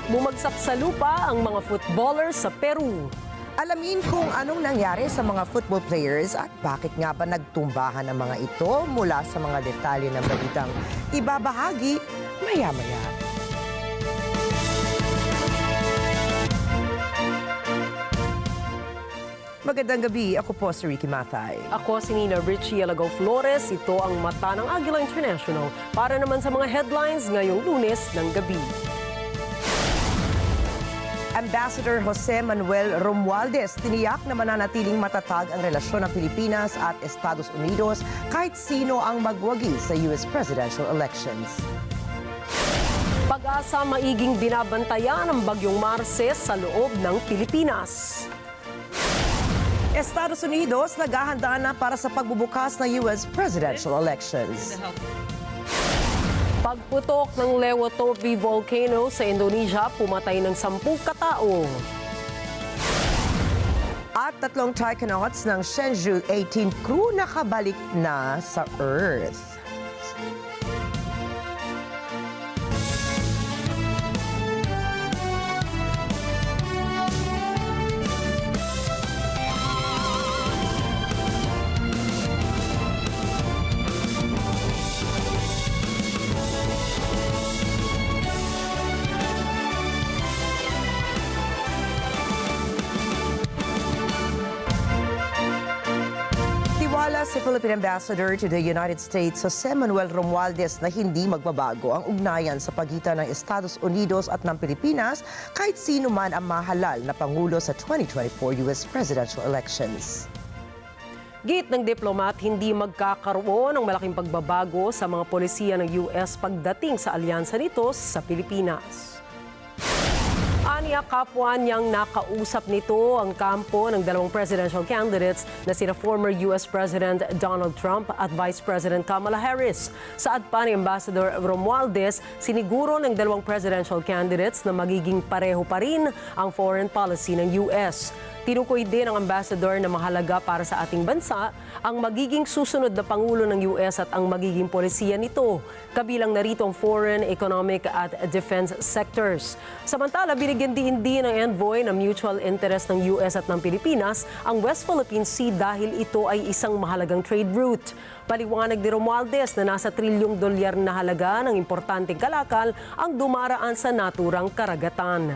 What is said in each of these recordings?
Bumagsak sa lupa ang mga footballer sa Peru. Alamin kung anong nangyari sa mga football players at bakit nga ba nagtumbahan ang mga ito mula sa mga detalye ng balitang ibabahagi maya-maya. Magandang gabi, ako po si Ricky Mathay. Ako si Nina Richie Alagaw Flores. Ito ang mata ng Agila International para naman sa mga headlines ngayong Lunes ng gabi. Ambassador Jose Manuel Romualdez tiniyak na mananatiling matatag ang relasyon ng Pilipinas at Estados Unidos kahit sino ang magwagi sa US presidential elections. Pag-asa maiging binabantayan ang bagyong Marces sa loob ng Pilipinas. Estados Unidos naghahanda na para sa pagbubukas ng US presidential elections. Pagputok ng Lewotopi volcano sa Indonesia, pumatay ng 10 katao. At 3 taikonauts ng Shenzhou 18 crew nakabalik na sa Earth. Si Philippine Ambassador to the United States, Jose Manuel Romualdez, na hindi magbabago ang ugnayan sa pagitan ng Estados Unidos at ng Pilipinas kahit sino man ang mahalal na Pangulo sa 2024 US presidential elections. Git ng diplomat, hindi magkakaroon ng malaking pagbabago sa mga polisiya ng US pagdating sa alyansa nito sa Pilipinas. Aniya kapwa niyang nakausap nito ang kampo ng dalawang presidential candidates na sina former US President Donald Trump at Vice President Kamala Harris. Saad pa ni Ambassador Romualdez, siniguro ng dalawang presidential candidates na magiging pareho pa rin ang foreign policy ng US. Tinukoy din ng ambassador na mahalaga para sa ating bansa ang magiging susunod na Pangulo ng US at ang magiging polisiya nito. Kabilang narito ang foreign, economic at defense sectors. Samantala, binigyan din ng envoy na mutual interest ng US at ng Pilipinas ang West Philippine Sea dahil ito ay isang mahalagang trade route. Paliwanag ni Romualdez na nasa $1 trilyon na halaga ng importanteng kalakal ang dumaraan sa naturang karagatan.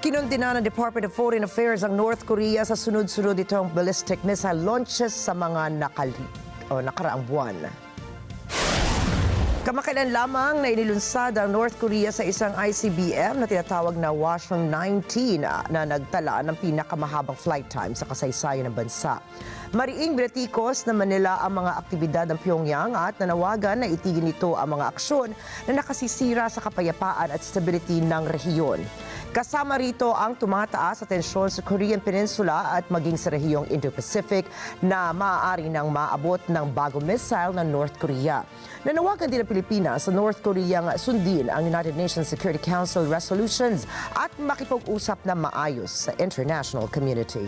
Kinundina ng Department of Foreign Affairs ang North Korea sa sunod-sunod itong ballistic missile launches sa mga nakaraang buwan. Kamakailan lamang na inilunsad ang North Korea sa isang ICBM na tinatawag na Hwasong 19 na nagtala ng pinakamahabang flight time sa kasaysayan ng bansa. Mariing binatikos na Manila ang mga aktibidad ng Pyongyang at nanawagan na itigil nito ang mga aksyon na nakasisira sa kapayapaan at stability ng rehiyon. Kasama rito ang tumataas sa tensyon sa Korean Peninsula at maging sa rehiyong Indo-Pacific na maaari nang maabot ng bagong missile ng North Korea. Nanawagan din ang Pilipinas sa North Korea sundin ang United Nations Security Council resolutions at makipag-usap na maayos sa international community.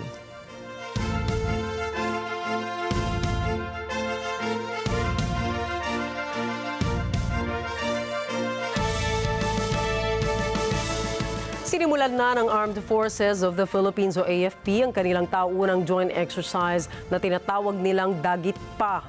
Sinimulan na ng Armed Forces of the Philippines o AFP ang kanilang taunang joint exercise na tinatawag nilang Dagit Pa.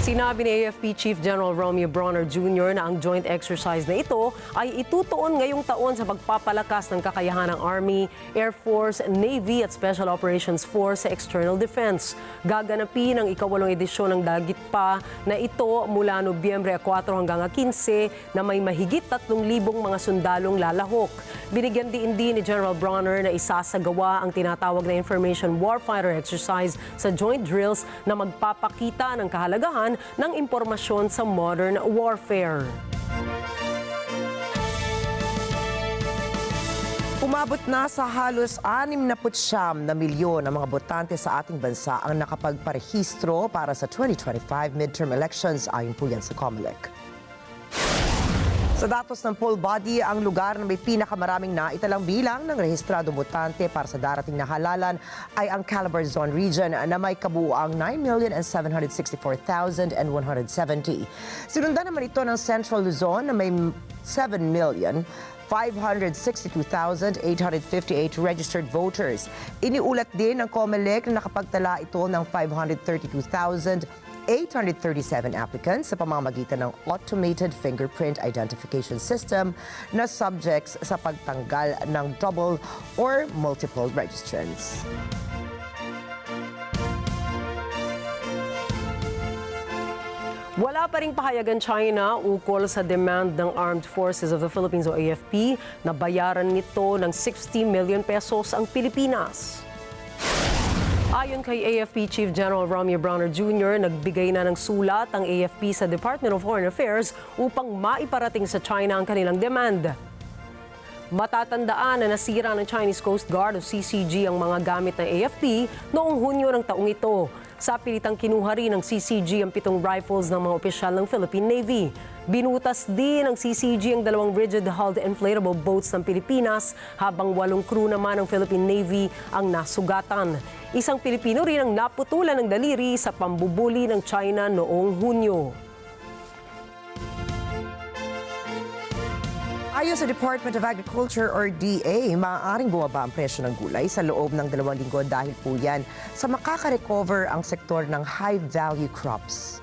Sinabi ni AFP Chief General Romeo Bronner Jr. na ang joint exercise na ito ay itutuon ngayong taon sa pagpapalakas ng kakayahan ng Army, Air Force, Navy at Special Operations Force sa external defense. Gaganapin ang ika-8 edisyon ng Dagit Pa na ito mula Nobyembre 4 hanggang 15 na may mahigit 3,000 mga sundalong lalahok. Binigyan din ni General Bronner na isasagawa ang tinatawag na Information Warfighter Exercise sa joint drills na magpapakita ng kahalagahan ng impormasyon sa modern warfare. Umabot na sa halos 69 na milyon ang mga botante sa ating bansa ang nakapagparehistro para sa 2025 midterm elections ayon po yan sa COMELEC. Sa datos ng poll body, ang lugar na may pinakamaraming naitalang bilang ng rehistradong botante para sa darating na halalan ay ang Calabar Zone region na may kabuuang 9,764,170. Sinundan naman ito ng Central Luzon na may 7,562,858 registered voters. Iniulat din ng COMELEC na nakapagtala ito ng 532,837 applicants sa pamamagitan ng Automated Fingerprint Identification System na subjects sa pagtanggal ng double or multiple registrants. Wala pa ring pahayagan China ukol sa demand ng Armed Forces of the Philippines o AFP na bayaran nito ng 60 million pesos ang Pilipinas. Ayon kay AFP Chief General Romeo Browner Jr., nagbigay na ng sulat ang AFP sa Department of Foreign Affairs upang maiparating sa China ang kanilang demand. Matatandaan na nasira ng Chinese Coast Guard o CCG ang mga gamit ng AFP noong Hunyo ng taong ito. Sa pilitang kinuha rin ng CCG ang 7 rifles ng mga opisyal ng Philippine Navy. Binutas din ng CCG ang 2 rigid-hulled inflatable boats ng Pilipinas habang 8 crew naman ng Philippine Navy ang nasugatan. Isang Pilipino rin ang naputulan ng daliri sa pambubuli ng China noong Hunyo. Ayon sa Department of Agriculture or DA, maaaring bumaba ang presyo ng gulay sa loob ng 2 linggo dahil po yan sa makaka-recover ang sektor ng high-value crops.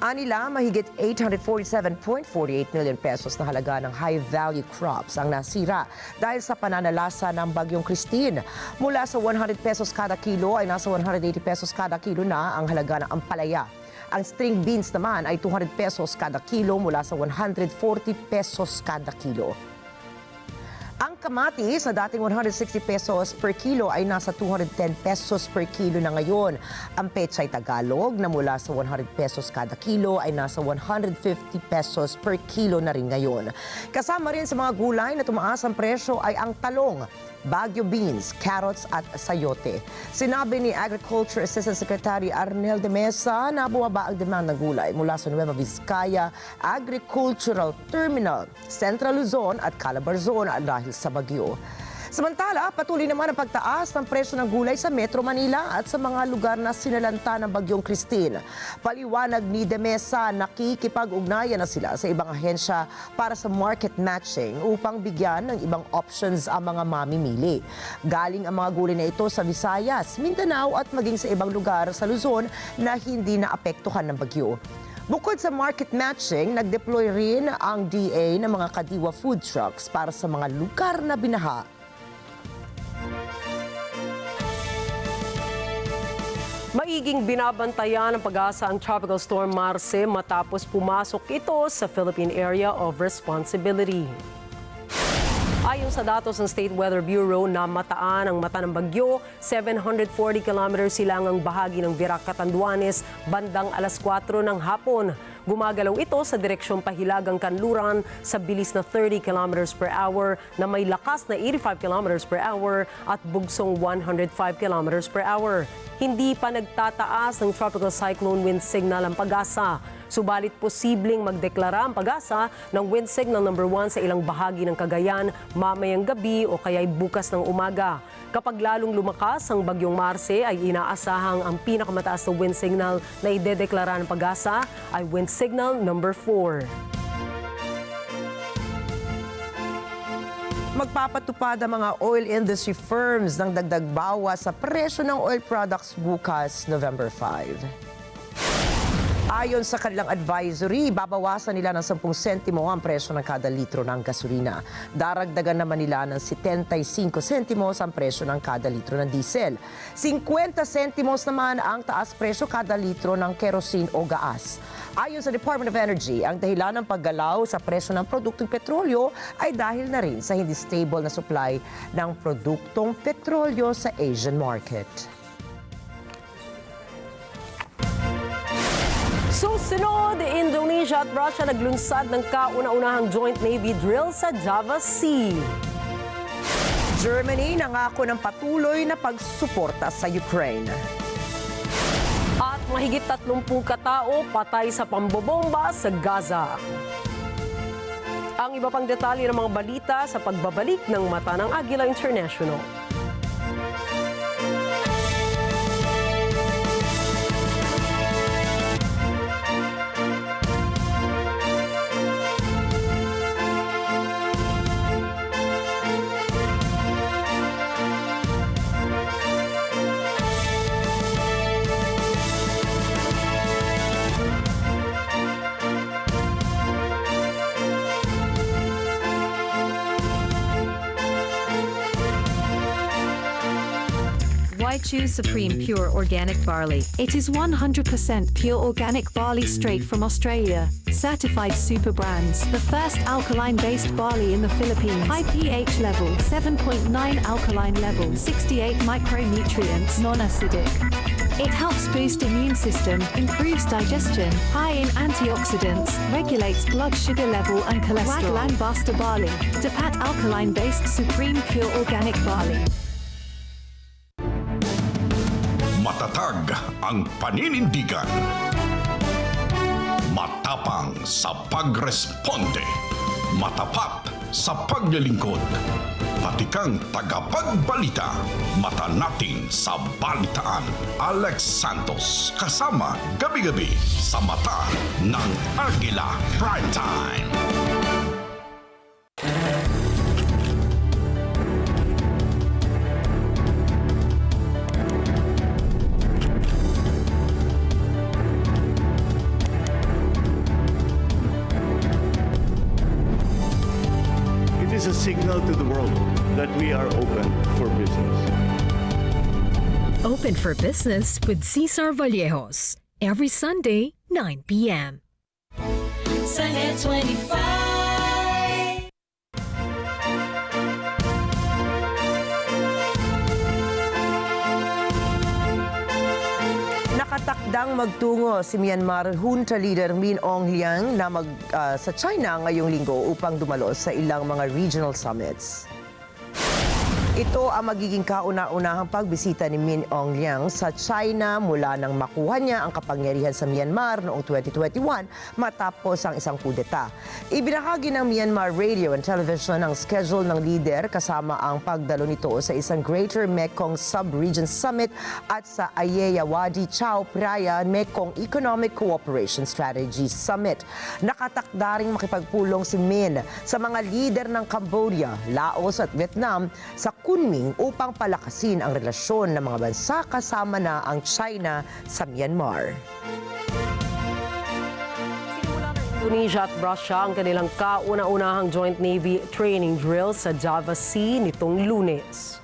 Anila, mahigit 847.48 million pesos na halaga ng high-value crops ang nasira dahil sa pananalasa ng Bagyong Christine. Mula sa 100 pesos kada kilo ay nasa 180 pesos kada kilo na ang halaga ng ampalaya. Ang string beans naman ay 200 pesos kada kilo mula sa 140 pesos kada kilo. Ang kamatis na dating 160 pesos per kilo ay nasa 210 pesos per kilo na ngayon. Ang pechay Tagalog na mula sa 100 pesos kada kilo ay nasa 150 pesos per kilo na rin ngayon. Kasama rin sa mga gulay na tumaas ang presyo ay ang talong, Baguio beans, carrots at sayote. Sinabi ni Agriculture Assistant Secretary Arnel de Mesa na bumaba ang demand ng gulay mula sa Nueva Vizcaya Agricultural Terminal, Central Luzon at Calabar Zone dahil sa bagyo. Samantala, patuloy naman ang pagtaas ng presyo ng gulay sa Metro Manila at sa mga lugar na sinalanta ng Bagyong Christine. Paliwanag ni De Mesa, nakikipag-ugnayan na sila sa ibang ahensya para sa market matching upang bigyan ng ibang options ang mga mamimili. Galing ang mga gulay na ito sa Visayas, Mindanao at maging sa ibang lugar sa Luzon na hindi naapektuhan ng bagyo. Bukod sa market matching, nag-deploy rin ang DA ng mga kadiwa food trucks para sa mga lugar na binaha. Maiging binabantayan ng pag-asa ang Tropical Storm Marce matapos pumasok ito sa Philippine Area of Responsibility. Ayon sa datos ng State Weather Bureau, namataan ang mata ng bagyo, 740 kilometers silangang bahagi ng Virac, Catanduanes, bandang alas 4 ng hapon. Gumagalaw ito sa direksyong Pahilagang Kanluran sa bilis na 30 kilometers per hour na may lakas na 85 kilometers per hour at bugsong 105 kilometers per hour. Hindi pa nagtataas ng tropical cyclone wind signal ang pag-asa. Subalit posibleng magdeklara ang pag-asa ng wind signal number 1 sa ilang bahagi ng Cagayan mamayang gabi o kaya'y bukas ng umaga. Kapag lalong lumakas ang Bagyong Marce ay inaasahang ang pinakamataas na wind signal na idedeklara ng pag-asa ay wind signal number 4. Magpapatupad ang mga oil industry firms ng dagdag bawas sa presyo ng oil products bukas, November 5. Ayon sa kanilang advisory, babawasan nila ng 10 sentimo ang presyo ng kada litro ng gasolina. Daragdagan naman nila ng 75 sentimos ang presyo ng kada litro ng diesel. 50 sentimos naman ang taas presyo kada litro ng kerosene o gaas. Ayon sa Department of Energy, ang dahilan ng paggalaw sa presyo ng produktong petrolyo ay dahil na rin sa hindi stable na supply ng produktong petrolyo sa Asian market. Susunod, Indonesia at Russia naglunsad ng kauna-unahang joint Navy drill sa Java Sea. Germany nangako ng patuloy na pagsuporta sa Ukraine. At mahigit 30 katao patay sa pambobomba sa Gaza. Ang iba pang detalye ng mga balita sa pagbabalik ng mata ng Agila International. Why choose Supreme Pure Organic Barley? It is 100% pure organic barley straight from Australia. Certified super brands. The first alkaline-based barley in the Philippines. High pH level, 7.9 alkaline level, 68 micronutrients, non-acidic. It helps boost immune system, improves digestion, high in antioxidants, regulates blood sugar level and cholesterol. Waglan Basta Barley. Dapat alkaline-based Supreme Pure Organic Barley. Matatag ang paninindigan. Matapang sa pagresponde. Matapat sa paglilingkod. Pati kang tagapagbalita. Mata natin sa balitaan. Alex Santos kasama gabi-gabi sa Mata ng Agila Primetime. It is a signal to the world that we are open for business. Open for Business with Cesar Vallejos. Every Sunday, 9 p.m. Sa NET25. Nakatakdang magtungo si Myanmar junta leader Min Aung Hlaing na sa China ngayong linggo upang dumalo sa ilang mga regional summits. Ito ang magiging kauna-unahang pagbisita ni Min Aung Hlaing sa China mula nang makuha niya ang kapangyarihan sa Myanmar noong 2021 matapos ang isang kudeta. Ibinahagi ng Myanmar Radio and Television ang schedule ng leader kasama ang pagdalo nito sa isang Greater Mekong Sub-Region Summit at sa Ayeyawadi Chao Phraya Mekong Economic Cooperation Strategy Summit. Nakatakda ring makipagpulong si Min sa mga leader ng Cambodia, Laos at Vietnam sa Kunming upang palakasin ang relasyon ng mga bansa kasama na ang China sa Myanmar. Sinimula ng Indonesia at Russia ang kanilang kauna-unahang Joint Navy Training Drill sa Java Sea nitong Lunes.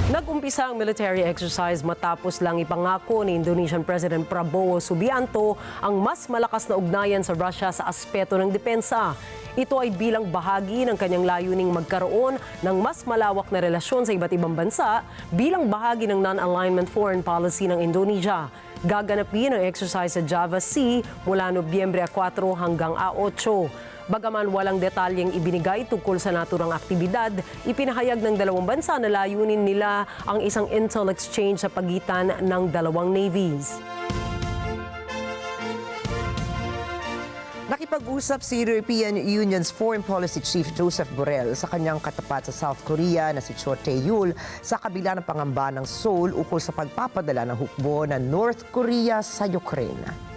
Nag-umpisa ang military exercise matapos lang ipangako ni Indonesian President Prabowo Subianto ang mas malakas na ugnayan sa Russia sa aspeto ng depensa. Ito ay bilang bahagi ng kanyang layuning magkaroon ng mas malawak na relasyon sa iba't ibang bansa bilang bahagi ng non-alignment foreign policy ng Indonesia. Gaganapin ang exercise sa Java Sea mula Nobyembre 4 hanggang 8. Bagaman walang detalyeng ibinigay tungkol sa naturang aktibidad, ipinahayag ng dalawang bansa na layunin nila ang isang intel exchange sa pagitan ng dalawang navies. Nakipag-usap si European Union's Foreign Policy Chief Joseph Borrell sa kanyang katapat sa South Korea na si Cho Tae-yul sa kabila ng pangamba ng Seoul ukol sa pagpapadala ng hukbo ng North Korea sa Ukraine.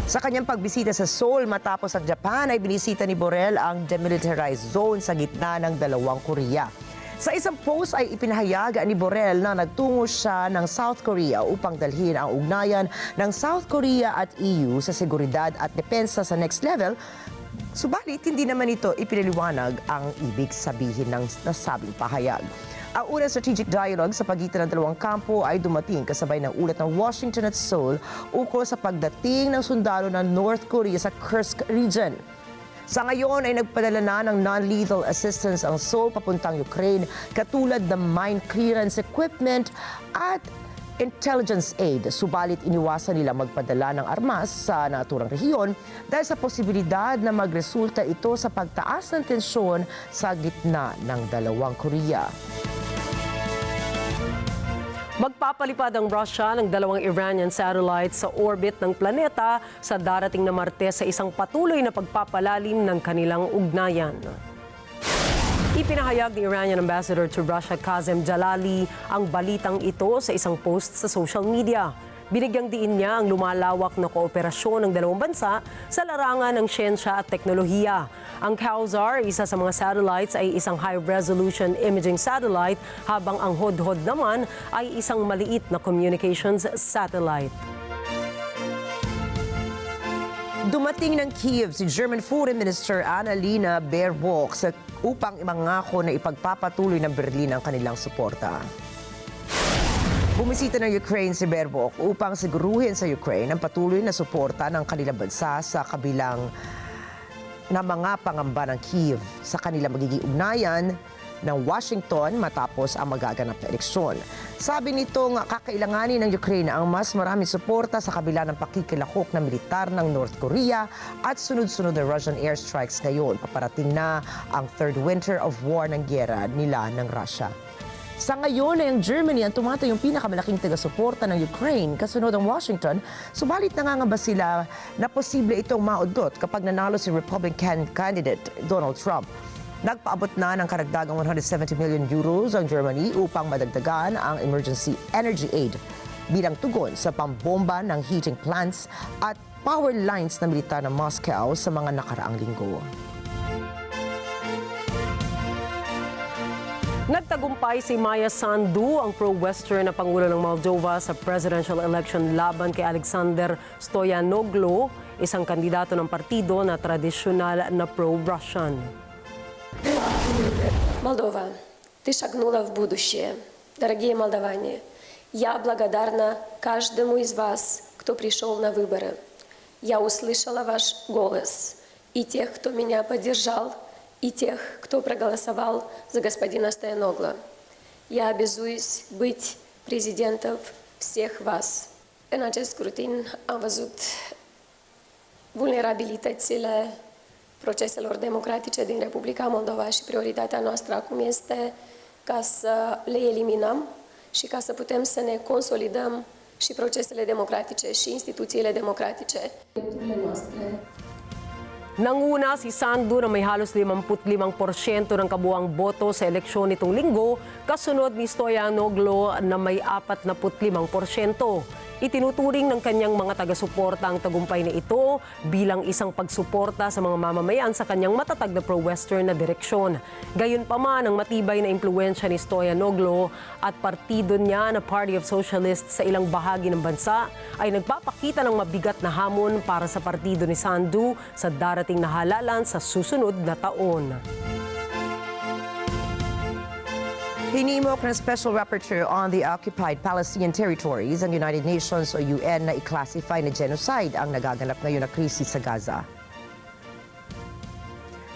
Sa kanyang pagbisita sa Seoul matapos ang Japan ay binisita ni Borrell ang demilitarized zone sa gitna ng dalawang Korea. Sa isang post ay ipinahayag ni Borrell na nagtungo siya ng South Korea upang dalhin ang ugnayan ng South Korea at EU sa seguridad at depensa sa next level. Subalit, hindi naman ito ipinaliwanag ang ibig sabihin ng nasabing pahayag. Ang unang strategic dialogue sa pagitan ng dalawang kampo ay dumating kasabay ng ulat ng Washington at Seoul ukol sa pagdating ng sundalo ng North Korea sa Kursk region. Sa ngayon ay nagpadala na ng non-lethal assistance ang Seoul papuntang Ukraine katulad ng mine clearance equipment at intelligence aid. Subalit iniwasan nila magpadala ng armas sa naturang rehiyon dahil sa posibilidad na magresulta ito sa pagtaas ng tensyon sa gitna ng dalawang Korea. Magpapalipad ang Russia ng 2 Iranian satellites sa orbit ng planeta sa darating na Martes sa isang patuloy na pagpapalalim ng kanilang ugnayan. Ipinahayag ni Iranian Ambassador to Russia Kazem Jalali ang balitang ito sa isang post sa social media. Binigyang diin niya ang lumalawak na kooperasyon ng dalawang bansa sa larangan ng siyensya at teknolohiya. Ang Kawsar, isa sa mga satellites, ay isang high-resolution imaging satellite habang ang Hod-Hod naman ay isang maliit na communications satellite. Dumating ng Kiev si German Foreign Minister Annalena Baerbock upang imangako na ipagpapatuloy ng Berlin ang kanilang suporta. Bumisita ng Ukraine si Baerbock upang siguruhin sa Ukraine ang patuloy na suporta ng kanilang bansa sa kabilang na mga pangamba ng Kiev sa kanilang magiging ugnayan ng Washington matapos ang magaganap na eleksyon. Sabi nitong kakailanganin ng Ukraine ang mas maraming suporta sa kabila ng pakikilahok ng militar ng North Korea at sunod-sunod na Russian airstrikes ngayon. Paparating na ang third winter of war ng giyera nila ng Russia. Sa ngayon ay ang Germany ang tumatayong pinakamalaking taga-suporta ng Ukraine kasunod ang Washington, subalit nangangamba sila na posible itong maudot kapag nanalo si Republican candidate Donald Trump. Nagpaabot na ng karagdagang 170 million euros ang Germany upang madagdagan ang emergency energy aid bilang tugon sa pambomba ng heating plants at power lines ng militar ng Moscow sa mga nakaraang linggo. Nagtagumpay si Maya Sandu, ang pro-Western na Pangulo ng Moldova sa presidential election laban kay Alexander Stoyanoglu, isang kandidato ng partido na tradisyonal na pro-Russian. Молдова, ты шагнула в будущее. Дорогие молдаване, я благодарна каждому из вас, кто пришел на выборы. Я услышала ваш голос, и тех, кто меня поддержал, и тех, кто проголосовал за господина Стояногла. Я обязуюсь быть президентом всех вас. În acest scrutin am văzut vulnerabilitățile proceselor democratice din Republica Moldova și prioritatea noastră acum este ca să le eliminăm și ca să putem să ne consolidăm și procesele democratice și instituțiile democratice. Drepturile noastre. Nanguna si Sandu na may halos 55% ng kabuang boto sa eleksyon nitong linggo, kasunod ni Stoyanoglu na may 45%. Itinuturing ng kanyang mga taga-suporta ang tagumpay na ito bilang isang pagsuporta sa mga mamamayan sa kanyang matatag na pro-Western na direksyon. Gayunpaman, ang matibay na impluwensya ni Stoyanoglu at partido niya na Party of Socialists sa ilang bahagi ng bansa ay nagpapakita ng mabigat na hamon para sa partido ni Sandu sa darating na halalan sa susunod na taon. Hinimok ng Special Rapporteur on the Occupied Palestinian Territories ang United Nations o UN na i-classify na genocide ang nagaganap ngayon na krisis sa Gaza.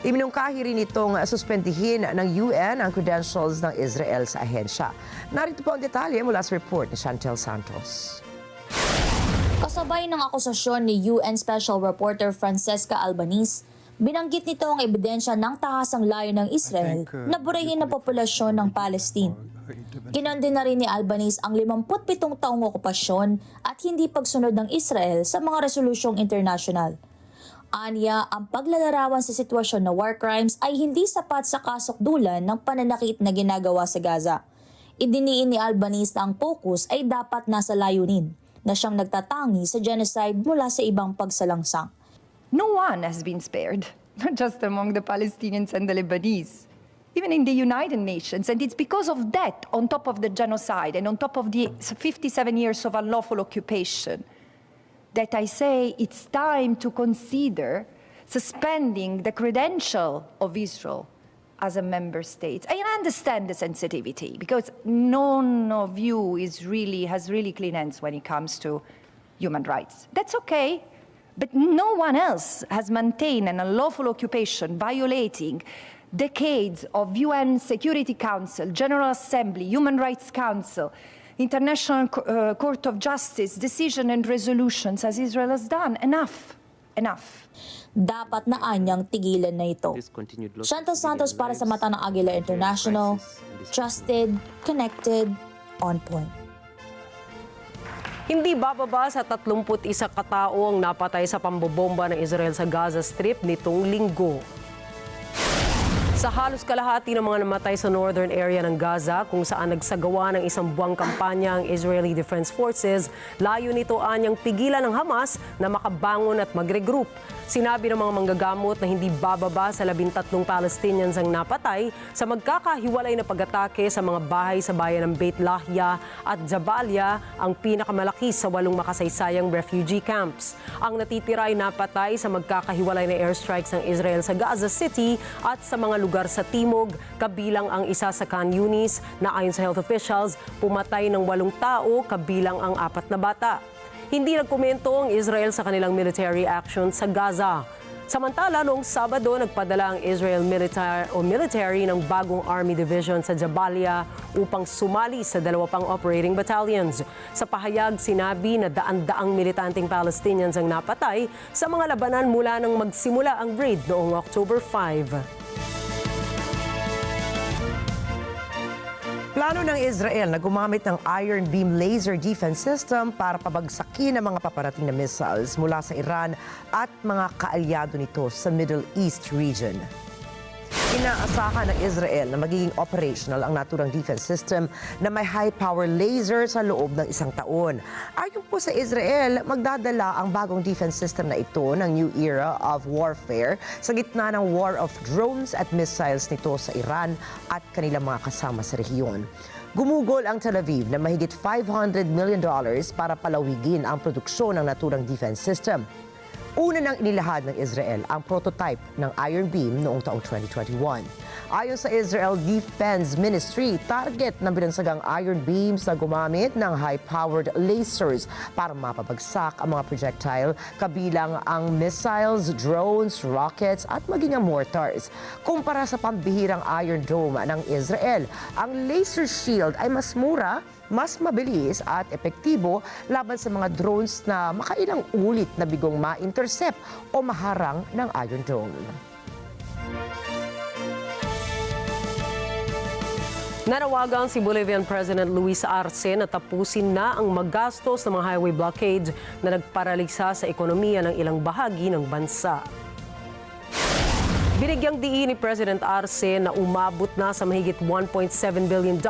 Iminungkahi rin itong suspendihin ng UN ang credentials ng Israel sa ahensya. Narito po ang detalye mula sa report ni Chantel Santos. Kasabay ng akusasyon ni UN Special Rapporteur Francesca Albanese, binanggit nito ang ebidensya ng tahasang layo ng Israel na burahin ang populasyon ng Palestine. Kinondena na rin ni Albanese ang 57 taong okupasyon at hindi pagsunod ng Israel sa mga resolusyong internasyonal. Aniya, ang paglalarawan sa sitwasyon na war crimes ay hindi sapat sa kasukdulan ng pananakit na ginagawa sa Gaza. Idiniin ni Albanese na ang focus ay dapat nasa layunin na siyang nagtatangi sa genocide mula sa ibang pagsalangsang. No one has been spared, not just among the Palestinians and the Lebanese, even in the United Nations. And it's because of that, on top of the genocide and on top of the 57 years of unlawful occupation, that I say it's time to consider suspending the credential of Israel as a member state. I understand the sensitivity because none of you has really clean hands when it comes to human rights. That's okay. But no one else has maintained an unlawful occupation violating decades of UN Security Council, General Assembly, Human Rights Council, International Court of Justice, decision and resolutions as Israel has done. Enough. Dapat na anyang tigilan na ito. Chantel Santos para sa mata ng Agila International. Trusted, connected, on point. Hindi bababa sa 31 katao ang napatay sa pambobomba ng Israel sa Gaza Strip nitong linggo. Sa halos kalahati ng mga namatay sa northern area ng Gaza kung saan nagsagawa ng isang buwang kampanya ang Israeli Defense Forces, layo nito anyang pigilan ng Hamas na makabangon at mag-regroup. Sinabi ng mga manggagamot na hindi bababa sa 13 Palestinians ang napatay sa magkakahiwalay na pag-atake sa mga bahay sa bayan ng Beit Lahia at Jabalia, ang pinakamalaki sa 8 makasaysayang refugee camps. Ang natitira ay napatay sa magkakahiwalay na airstrikes ng Israel sa Gaza City at sa mga lugar sa Timog, kabilang ang isa sa Khan Yunis na ayon sa health officials, pumatay ng 8 tao kabilang ang 4 na bata. Hindi nagkomento ang Israel sa kanilang military action sa Gaza. Samantala, noong Sabado, nagpadala ang Israel military ng bagong Army Division sa Jabalia upang sumali sa 2 pang operating battalions. Sa pahayag, sinabi na daan-daang militanteng Palestinians ang napatay sa mga labanan mula nang magsimula ang raid noong October 5. Plano ng Israel na gumamit ng Iron Beam laser defense system para pabagsakin ang mga paparating na missiles mula sa Iran at mga kaalyado nito sa Middle East region. Inaasahan ng Israel na magiging operational ang naturang defense system na may high-power laser sa loob ng 1 taon. Ayon po sa Israel, magdadala ang bagong defense system na ito ng new era of warfare sa gitna ng war of drones at missiles nito sa Iran at kanilang mga kasama sa rehiyon. Gumugol ang Tel Aviv na mahigit $500 million para palawigin ang produksyon ng naturang defense system. Una nang inilahad ng Israel ang prototype ng Iron Beam noong taong 2021. Ayon sa Israel Defense Ministry, target ng binansagang Iron Beams na gumamit ng high-powered lasers para mapabagsak ang mga projectile, kabilang ang missiles, drones, rockets at maging ang mortars. Kumpara sa pambihirang Iron Dome ng Israel, ang laser shield ay mas mura, mas mabilis at epektibo laban sa mga drones na makailang ulit na bigong ma-intercept o maharang ng Iron Dome. Nanawagan si Bolivian President Luis Arce na tapusin na ang magastos ng mga highway blockades na nagparalisa sa ekonomiya ng ilang bahagi ng bansa. Binigyang diin ni President Arce na umabot na sa mahigit $1.7 billion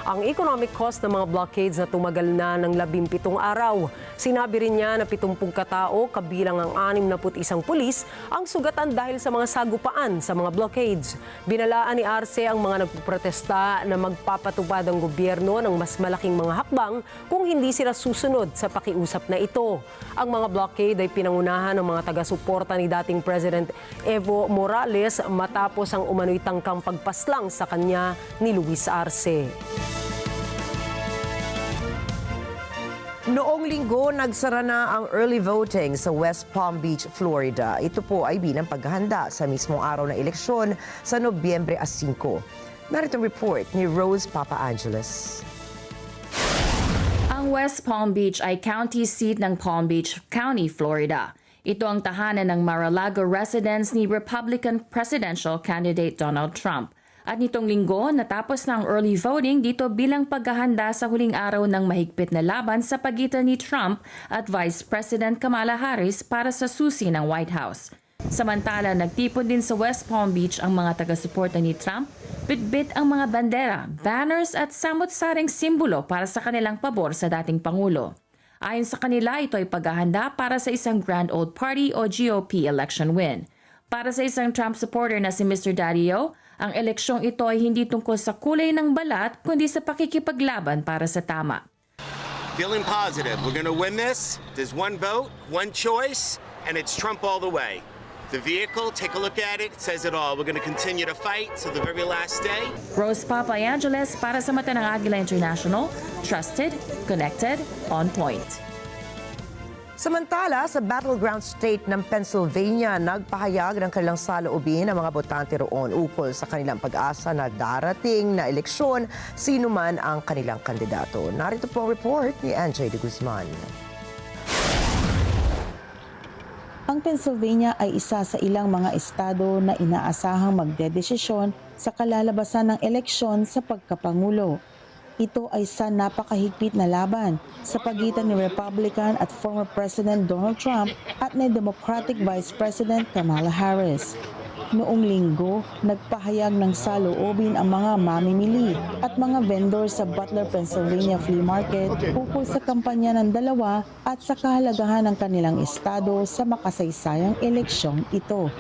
ang economic cost ng mga blockades na tumagal na ng 17 araw. Sinabi rin niya na 70 katao, kabilang ang 61 pulis, ang sugatan dahil sa mga sagupaan sa mga blockades. Binalaan ni Arce ang mga nagpuprotesta na magpapatupad ang gobyerno ng mas malaking mga hakbang kung hindi sila susunod sa pakiusap na ito. Ang mga blockade ay pinangunahan ng mga taga-suporta ni dating President Evo Morales matapos ang umano'y tangkang pagpaslang sa kanya ni Luis Arce. Noong linggo, nagsara na ang early voting sa West Palm Beach, Florida. Ito po ay bilang paghahanda sa mismong araw ng eleksyon sa Nobyembre 5. Narito ang report ni Rose Papa Angeles. Ang West Palm Beach ay county seat ng Palm Beach County, Florida. Ito ang tahanan ng Mar-a-Lago residence ni Republican presidential candidate Donald Trump. At nitong linggo, natapos na ang early voting dito bilang paghahanda sa huling araw ng mahigpit na laban sa pagitan ni Trump at Vice President Kamala Harris para sa susi ng White House. Samantala, nagtipon din sa West Palm Beach ang mga taga-suporta ni Trump, bitbit ang mga bandera, banners at samot-saring simbolo para sa kanilang pabor sa dating Pangulo. Ayon sa kanila, ito ay paghahanda para sa isang Grand Old Party o GOP election win. Para sa isang Trump supporter na si Mr. Dario, ang eleksyong ito ay hindi tungkol sa kulay ng balat kundi sa pakikipaglaban para sa tama. Feeling positive. We're going to win this. There's one vote, one choice, and it's Trump all the way. The vehicle, take a look at it, it says it all. We're going to continue to fight till the very last day. Rose Papa Angeles para sa mata ng Agila International, trusted, connected, on point. Samantala, sa battleground state ng Pennsylvania, nagpahayag ng kanilang saloobin ang mga botante roon ukol sa kanilang pag-asa na darating na eleksyon, sino man ang kanilang kandidato. Narito po ang report ni NJ de Guzman. Ang Pennsylvania ay isa sa ilang mga estado na inaasahang magdedesisyon sa kalalabasan ng eleksyon sa pagkapangulo. Ito ay sa napakahigpit na laban sa pagitan ni Republican at former President Donald Trump at ni Democratic Vice President Kamala Harris. Noong linggo, nagpahayag ng saloobin ang mga mamimili at mga vendor sa Butler, Pennsylvania Flea Market ukol sa kampanya ng dalawa at sa kahalagahan ng kanilang estado sa makasaysayang eleksyong ito.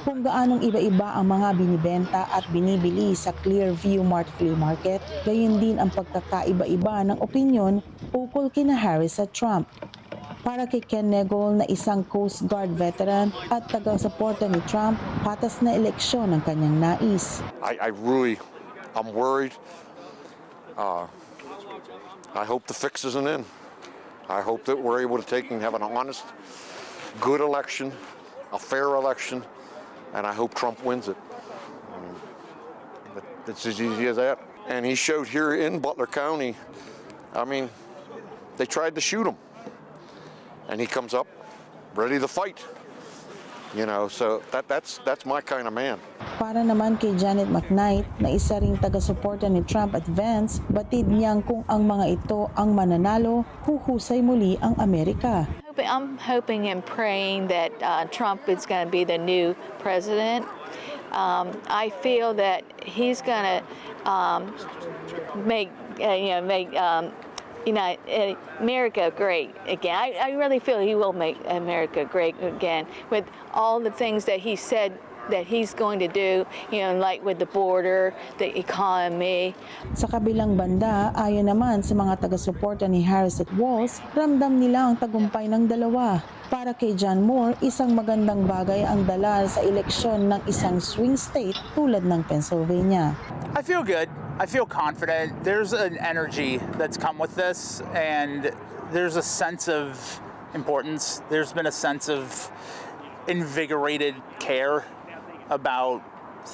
Kung gaanong iba-iba ang mga binibenta at binibili sa Clearview Mart Flea Market, gayon din ang pagkakaiba-iba ng opinyon ukol kina Harris at Trump. Para kay Ken Negol na isang Coast Guard veteran at taga-suporta ni Trump, patas na eleksyon ang kanyang nais. I'm worried. I hope the fix isn't in. I hope that we're able to take and have an honest, good election, a fair election, and I hope Trump wins it. It's as easy as that. And he showed here in Butler County, I mean, they tried to shoot him. And he comes up ready to fight. You know, so that's my kind of man. Para naman kay Janet McKnight na isa ring taga-suporta ni Trump at Vance, batid niyang kung ang mga ito ang mananalo, huhusay muli ang Amerika. I'm hoping and praying that Trump is going to be the new president. I feel that he's going to make America great again. I really feel he will make America great again with all the things that he said that he's going to do, like with the border, the economy. Sa kabilang banda, ayon naman sa mga taga-suporta ni Harris at Walz, ramdam nila ang tagumpay ng dalawa. Para kay John Moore, isang magandang bagay ang dala sa eleksyon ng isang swing state tulad ng Pennsylvania. I feel good. I feel confident. There's an energy that's come with this, and there's a sense of importance. There's been a sense of invigorated care about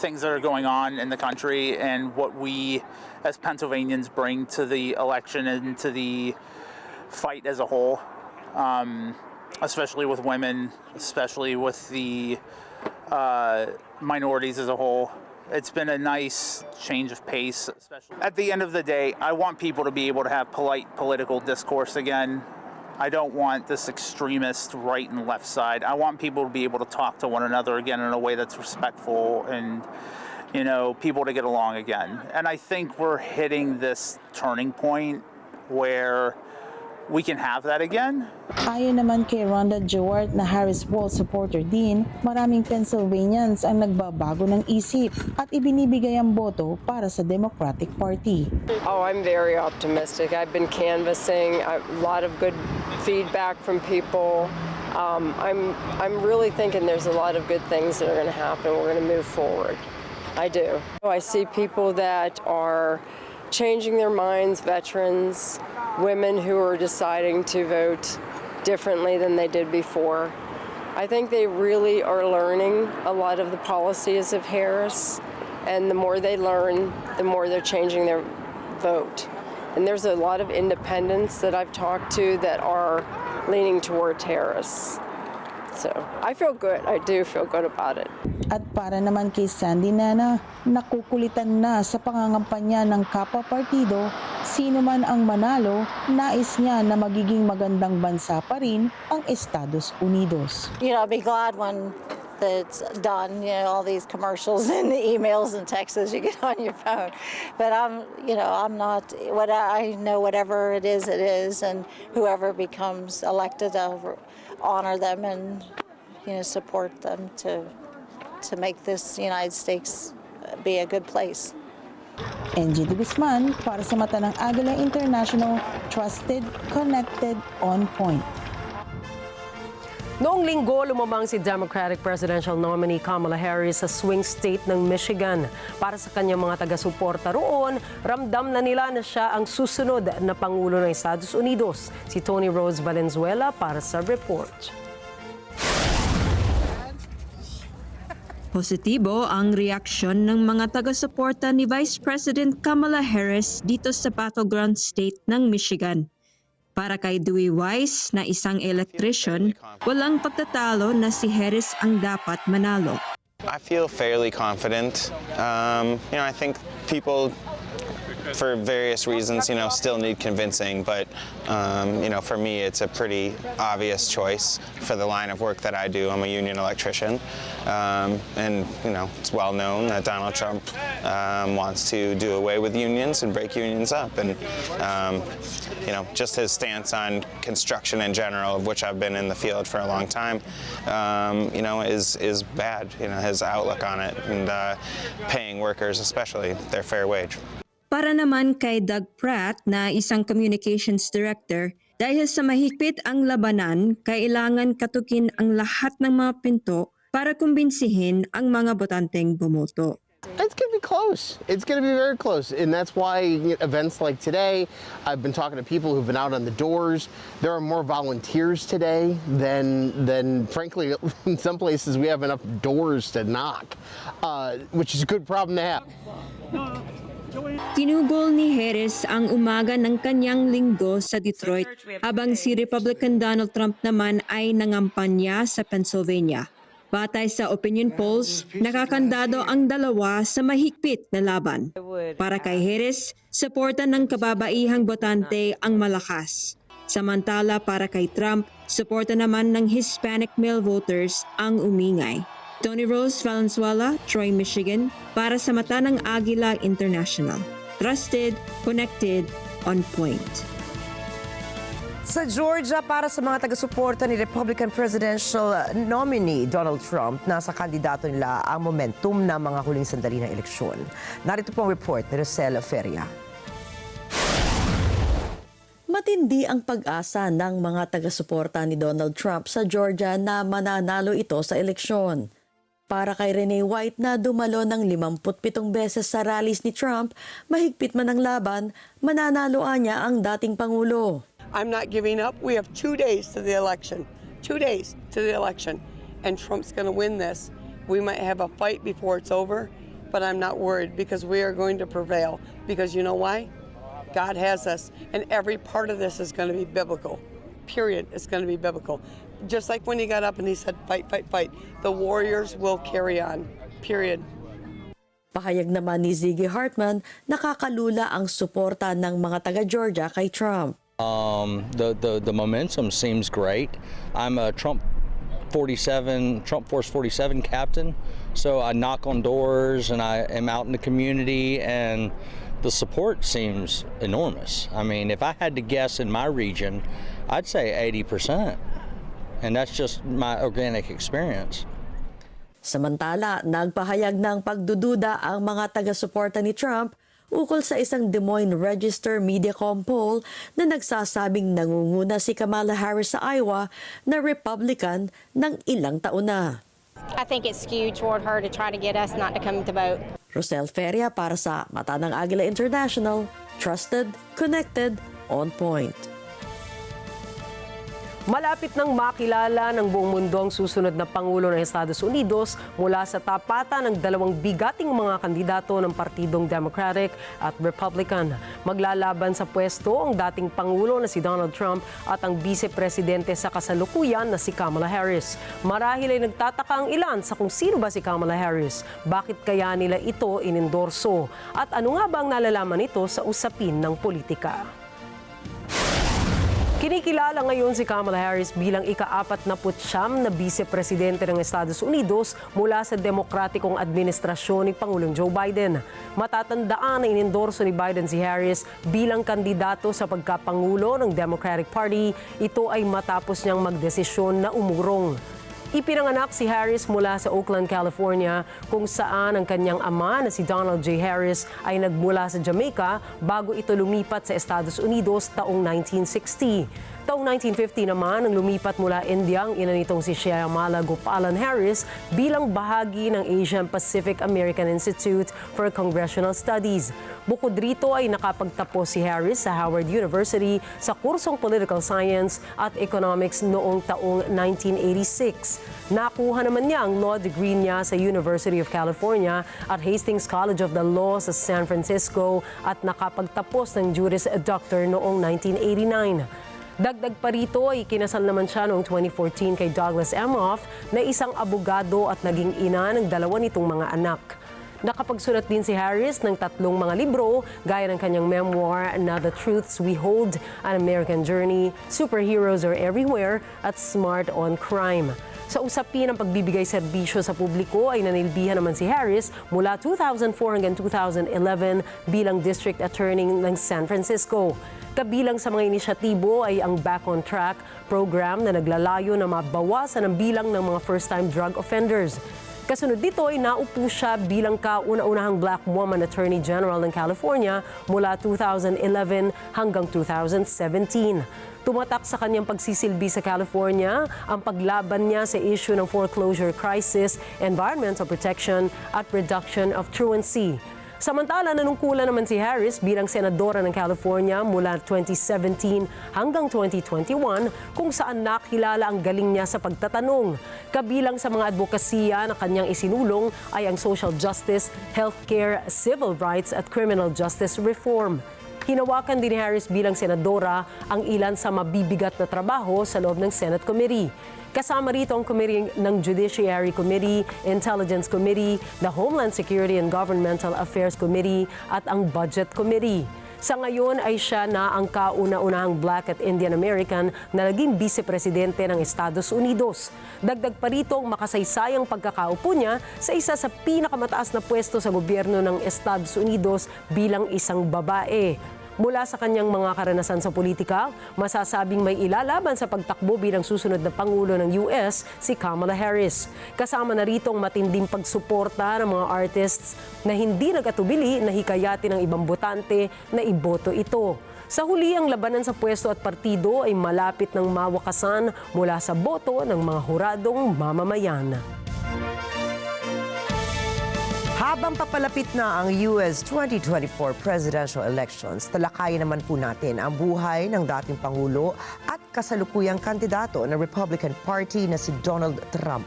things that are going on in the country and what we as Pennsylvanians bring to the election and to the fight as a whole, especially with women, especially with the minorities as a whole. It's been a nice change of pace. Especially. At the end of the day, I want people to be able to have polite political discourse again. I don't want this extremist right and left side. I want people to be able to talk to one another again in a way that's respectful and, people to get along again. And I think we're hitting this turning point where we can have that again. Ayon naman kay Rhonda Jewart na Harris-Walz supporter din, maraming Pennsylvanians ang nagbabago ng isip at ibinibigay ang boto para sa Democratic Party. Oh, I'm very optimistic. I've been canvassing a lot of good feedback from people. I'm really thinking there's a lot of good things that are going to happen. We're going to move forward. I do. I see people that are changing their minds, veterans, women who are deciding to vote differently than they did before. I think they really are learning a lot of the policies of Harris, and the more they learn, the more they're changing their vote. And there's a lot of independents that I've talked to that are leaning towards Harris. So I feel good. I do feel good about it. At para naman kay Sandy Nana, nakukulitan na sa pangangampanya ng kapwa-partido, sino man ang manalo, nais niya na magiging magandang bansa pa rin ang Estados Unidos. I'll be glad when it's done, all these commercials and the emails and texts you get on your phone. But I'm not, I know whatever it is, and whoever becomes elected, I'll honor them and support them to make this United States be a good place. NG Guzman para sa mata ng Agila International, trusted, connected, on point. Noong linggo, lumamang si Democratic Presidential nominee Kamala Harris sa swing state ng Michigan. Para sa kanyang mga taga-suporta roon, ramdam na nila na siya ang susunod na Pangulo ng Estados Unidos. Si Tony Rose Valenzuela para sa report. Positibo ang reaksyon ng mga taga-suporta ni Vice President Kamala Harris dito sa battleground state ng Michigan. Para kay Dewey Weiss na isang electrician, walang pagtatalo na si Harris ang dapat manalo. I feel fairly confident. I think people for various reasons, still need convincing. But, for me, it's a pretty obvious choice for the line of work that I do. I'm a union electrician. And, it's well known that Donald Trump wants to do away with unions and break unions up. And, just his stance on construction in general, of which I've been in the field for a long time, is bad. His outlook on it and paying workers, especially their fair wage. Para naman kay Doug Pratt na isang communications director, dahil sa mahigpit ang labanan, kailangan katukin ang lahat ng mga pinto para kumbinsihin ang mga botanteng bumoto. It's going to be close. It's going to be very close. And that's why events like today, I've been talking to people who've been out on the doors. There are more volunteers today than frankly, in some places we have enough doors to knock, which is a good problem to have. Tinugol ni Harris ang umaga ng kanyang linggo sa Detroit, habang si Republican Donald Trump naman ay nangampanya sa Pennsylvania. Batay sa opinion polls, nakakandado ang dalawa sa mahigpit na laban. Para kay Harris, suporta ng kababaihang botante ang malakas. Samantala para kay Trump, suporta naman ng Hispanic male voters ang umingay. Tony Rose Valenzuela, Troy, Michigan, para sa mata ng Agila International. Trusted, connected, on point. Sa Georgia, para sa mga taga-suporta ni Republican presidential nominee Donald Trump, nasa kandidato nila ang momentum ng mga huling sandali ng eleksyon. Narito po ang report ni Rosel Feria. Matindi ang pag-asa ng mga taga-suporta ni Donald Trump sa Georgia na mananalo ito sa eleksyon. Para kay Renee White na dumalo ng 57 beses sa rallies ni Trump, mahigpit man ang laban, mananaloan niya ang dating Pangulo. I'm not giving up. We have 2 days to the election. 2 days to the election. And Trump's going to win this. We might have a fight before it's over, but I'm not worried because we are going to prevail. Because you know why? God has us. And every part of this is going to be biblical. Period. It's going to be biblical. Just like when he got up and he said, fight, fight, fight. The warriors will carry on. Period. Pahayag naman ni Ziggy Hartman, nakakalula ang suporta ng mga taga-Georgia kay Trump. The momentum seems great. I'm a Trump Force 47 captain, so I knock on doors and I am out in the community, and the support seems enormous. I mean, if I had to guess in my region, I'd say 80%, and that's just my organic experience. Samantala, nagpahayag ng pagdududa ang mga taga-suporta ni Trump ukol sa isang Des Moines Register Mediacom poll na nagsasabing nangunguna si Kamala Harris sa Iowa na Republican ng ilang taon na. I think it's skewed toward her to try to get us not to come to vote. Rosel Feria para sa Mata ng Agila International, trusted, connected, on point. Malapit nang makilala ng buong mundo ang susunod na Pangulo ng Estados Unidos mula sa tapatan ng dalawang bigating mga kandidato ng Partidong Democratic at Republican. Maglalaban sa pwesto ang dating Pangulo na si Donald Trump at ang Vice-Presidente sa kasalukuyan na si Kamala Harris. Marahil ay nagtataka ang ilan sa kung sino ba si Kamala Harris, bakit kaya nila ito inendorso, at ano nga ba ang nalalaman nito sa usapin ng politika. Kinikilala ngayon si Kamala Harris bilang ika-49 na Vice-Presidente ng Estados Unidos mula sa demokratikong administrasyon ni Pangulong Joe Biden. Matatandaan na inendorso ni Biden si Harris bilang kandidato sa pagkapangulo ng Democratic Party. Ito ay matapos niyang magdesisyon na umurong. Ipinanganak si Harris mula sa Oakland, California, kung saan ang kanyang ama na si Donald J. Harris ay nagmula sa Jamaica bago ito lumipat sa Estados Unidos taong 1960. Taong 1950 naman, nang lumipat mula India ang ina nitong si Shyamala Gopalan Harris bilang bahagi ng Asian Pacific American Institute for Congressional Studies. Bukod rito ay nakapagtapos si Harris sa Howard University sa kursong Political Science at Economics noong taong 1986. Nakuha naman niya ang law degree niya sa University of California at Hastings College of the Law sa San Francisco at nakapagtapos ng Juris Doctor noong 1989. Dagdag pa rito ay kinasal naman siya noong 2014 kay Douglas Emhoff na isang abogado at naging ina ng dalawa nitong mga anak. Nakapagsulat din si Harris ng 3 mga libro gaya ng kanyang memoir na The Truths We Hold, An American Journey, Superheroes Are Everywhere at Smart on Crime. Sa usapin ng pagbibigay serbisyo sa publiko ay nanilbihan naman si Harris mula 2004 hanggang 2011 bilang District Attorney ng San Francisco. Kabilang sa mga inisyatibo ay ang Back on Track program na naglalayo na mabawasan ang bilang ng mga first-time drug offenders. Kasunod dito ay naupo siya bilang kauna-unahang Black woman Attorney General ng California mula 2011 hanggang 2017. Tumatak sa kanyang pagsisilbi sa California ang paglaban niya sa issue ng foreclosure crisis, environmental protection at reduction of truancy. Samantala, nanungkulan naman si Harris bilang senadora ng California mula 2017 hanggang 2021 kung saan nakilala ang galing niya sa pagtatanong. Kabilang sa mga advokasya na kanyang isinulong ay ang social justice, healthcare, civil rights at criminal justice reform. Hinawakan din ni Harris bilang senadora ang ilan sa mabibigat na trabaho sa loob ng Senate Committee. Kasama rito ang Committee ng Judiciary Committee, Intelligence Committee, the Homeland Security and Governmental Affairs Committee at ang Budget Committee. Sa ngayon ay siya na ang kauna-unahang Black at Indian American na naging Vice-Presidente ng Estados Unidos. Dagdag pa rito ang makasaysayang pagkakaupo niya sa isa sa pinakamataas na pwesto sa gobyerno ng Estados Unidos bilang isang babae. Mula sa kanyang mga karanasan sa politika, masasabing may ilalaban sa pagtakbo bilang susunod na Pangulo ng US si Kamala Harris. Kasama na rito ang matinding pagsuporta ng mga artists na hindi nag-atubili na hikayatin ng ibang botante na iboto ito. Sa huli, ang labanan sa pwesto at partido ay malapit ng mawakasan mula sa boto ng mga huradong mamamayan. Habang papalapit na ang US 2024 presidential elections, talakayin naman po natin ang buhay ng dating Pangulo at kasalukuyang kandidato ng Republican Party na si Donald Trump.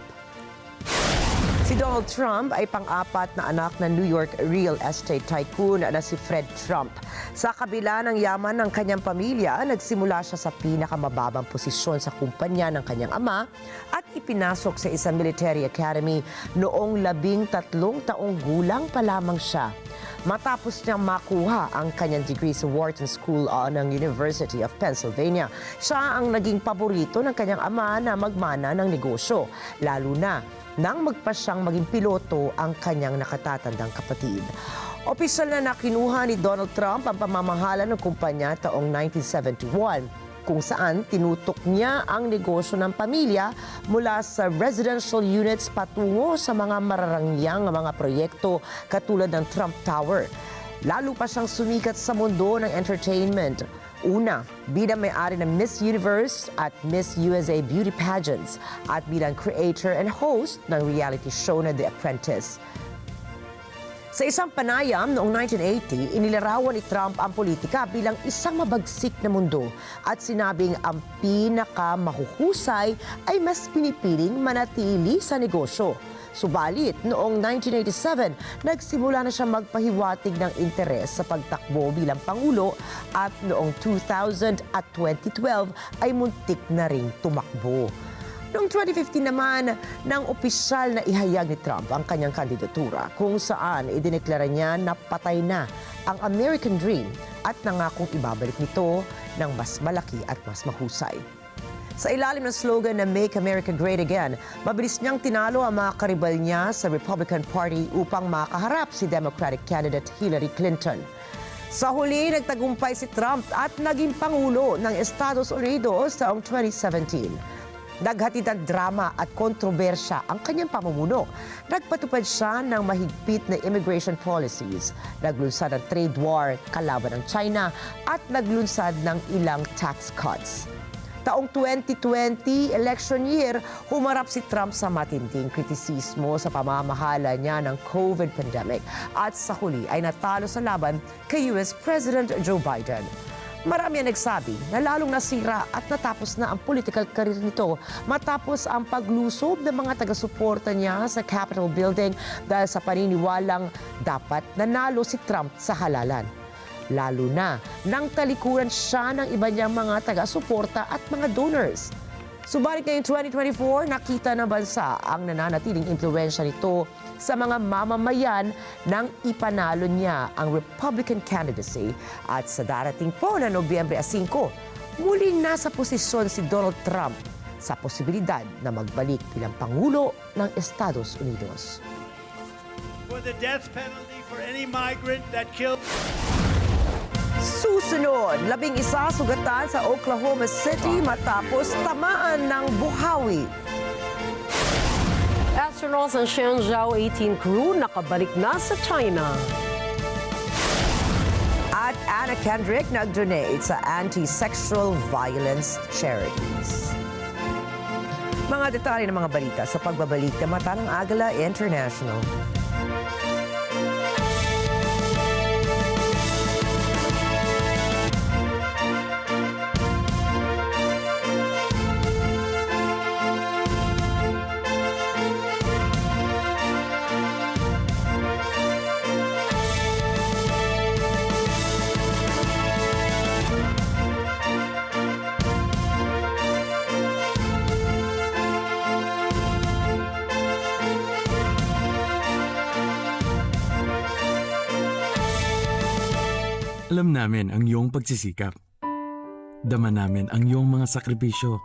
Si Donald Trump ay pang-apat na anak ng New York real estate tycoon na si Fred Trump. Sa kabila ng yaman ng kanyang pamilya, nagsimula siya sa pinakamababang posisyon sa kumpanya ng kanyang ama at ipinasok sa isang military academy noong 13 taong gulang pa lamang siya. Matapos niyang makuha ang kanyang degree sa Wharton School ng University of Pennsylvania, siya ang naging paborito ng kanyang ama na magmana ng negosyo, lalo na nang magpa siyang maging piloto ang kanyang nakatatandang kapatid. Opisyal na nakinuha ni Donald Trump ang pamamahala ng kumpanya taong 1971, kung saan tinutok niya ang negosyo ng pamilya mula sa residential units patungo sa mga mararangyang mga proyekto katulad ng Trump Tower. Lalo pa siyang sumikat sa mundo ng entertainment. Una, bilang may-ari ng Miss Universe at Miss USA beauty pageants at bilang creator and host ng reality show na The Apprentice. Sa isang panayam noong 1980, inilarawan ni Trump ang politika bilang isang mabagsik na mundo at sinabing ang pinakamahuhusay ay mas pinipiling manatili sa negosyo. Subalit, noong 1987, nagsimula na siya magpahiwatig ng interes sa pagtakbo bilang Pangulo at noong 2000 at 2012 ay muntik na ring tumakbo. Noong 2015 naman, nang opisyal na ihayag ni Trump ang kanyang kandidatura kung saan idineklara niya na patay na ang American Dream at nangakong ibabalik nito ng mas malaki at mas mahusay. Sa ilalim ng slogan na Make America Great Again, mabilis niyang tinalo ang mga karibal niya sa Republican Party upang makaharap si Democratic candidate Hillary Clinton. Sa huli, nagtagumpay si Trump at naging Pangulo ng Estados Unidos taong 2017. Naghatid ng drama at kontrobersya ang kanyang pamumuno. Nagpatupad siya ng mahigpit na immigration policies, naglunsad ng trade war kalaban ng China at naglunsad ng ilang tax cuts. Taong 2020 election year, humarap si Trump sa matinding kritisismo sa pamamahala niya ng COVID pandemic at sa huli ay natalo sa laban kay US President Joe Biden. Marami ang nagsabi na lalong nasira at natapos na ang political career nito matapos ang paglusob ng mga taga-suporta niya sa Capitol Building dahil sa paniniwalang dapat nanalo si Trump sa halalan. Lalo na nang talikuran siya ng iba niyang mga taga-suporta at mga donors. Subalit ngayong 2024, nakita ng bansa ang nananatiling impluwensya nito sa mga mamamayan nang ipanalo niya ang Republican candidacy at sa darating po na Nobyembre 5, muling nasa posisyon si Donald Trump sa posibilidad na magbalik bilang Pangulo ng Estados Unidos. For the death penalty for any migrant that killed. Susunod, 11 sugatan sa Oklahoma City matapos tamaan ng buhawi. Astronauts ng Shenzhou 18 crew nakabalik na sa China. At Anna Kendrick nag-donate sa anti-sexual violence charities. Mga detalye ng mga balita sa pagbabalik na mata ng Agila International. Alam namin ang iyong pagsisikap. Dama namin ang iyong mga sakripisyo.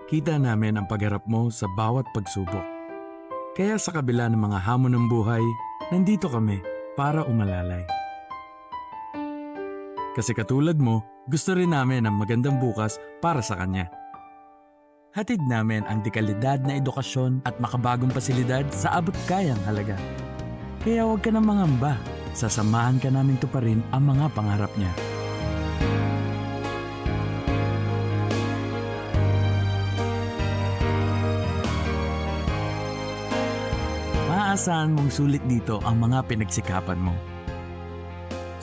Kita namin ang pagharap mo sa bawat pagsubok. Kaya sa kabila ng mga hamon ng buhay, nandito kami para umalalay. Kasi katulad mo, gusto rin namin ang magandang bukas para sa kanya. Hatid namin ang dekalidad na edukasyon at makabagong pasilidad sa abot kayang halaga. Kaya huwag ka nang mangamba. Sasamahan ka namin tuparin ang mga pangarap niya. Maaasahan mong sulit dito ang mga pinagsikapan mo.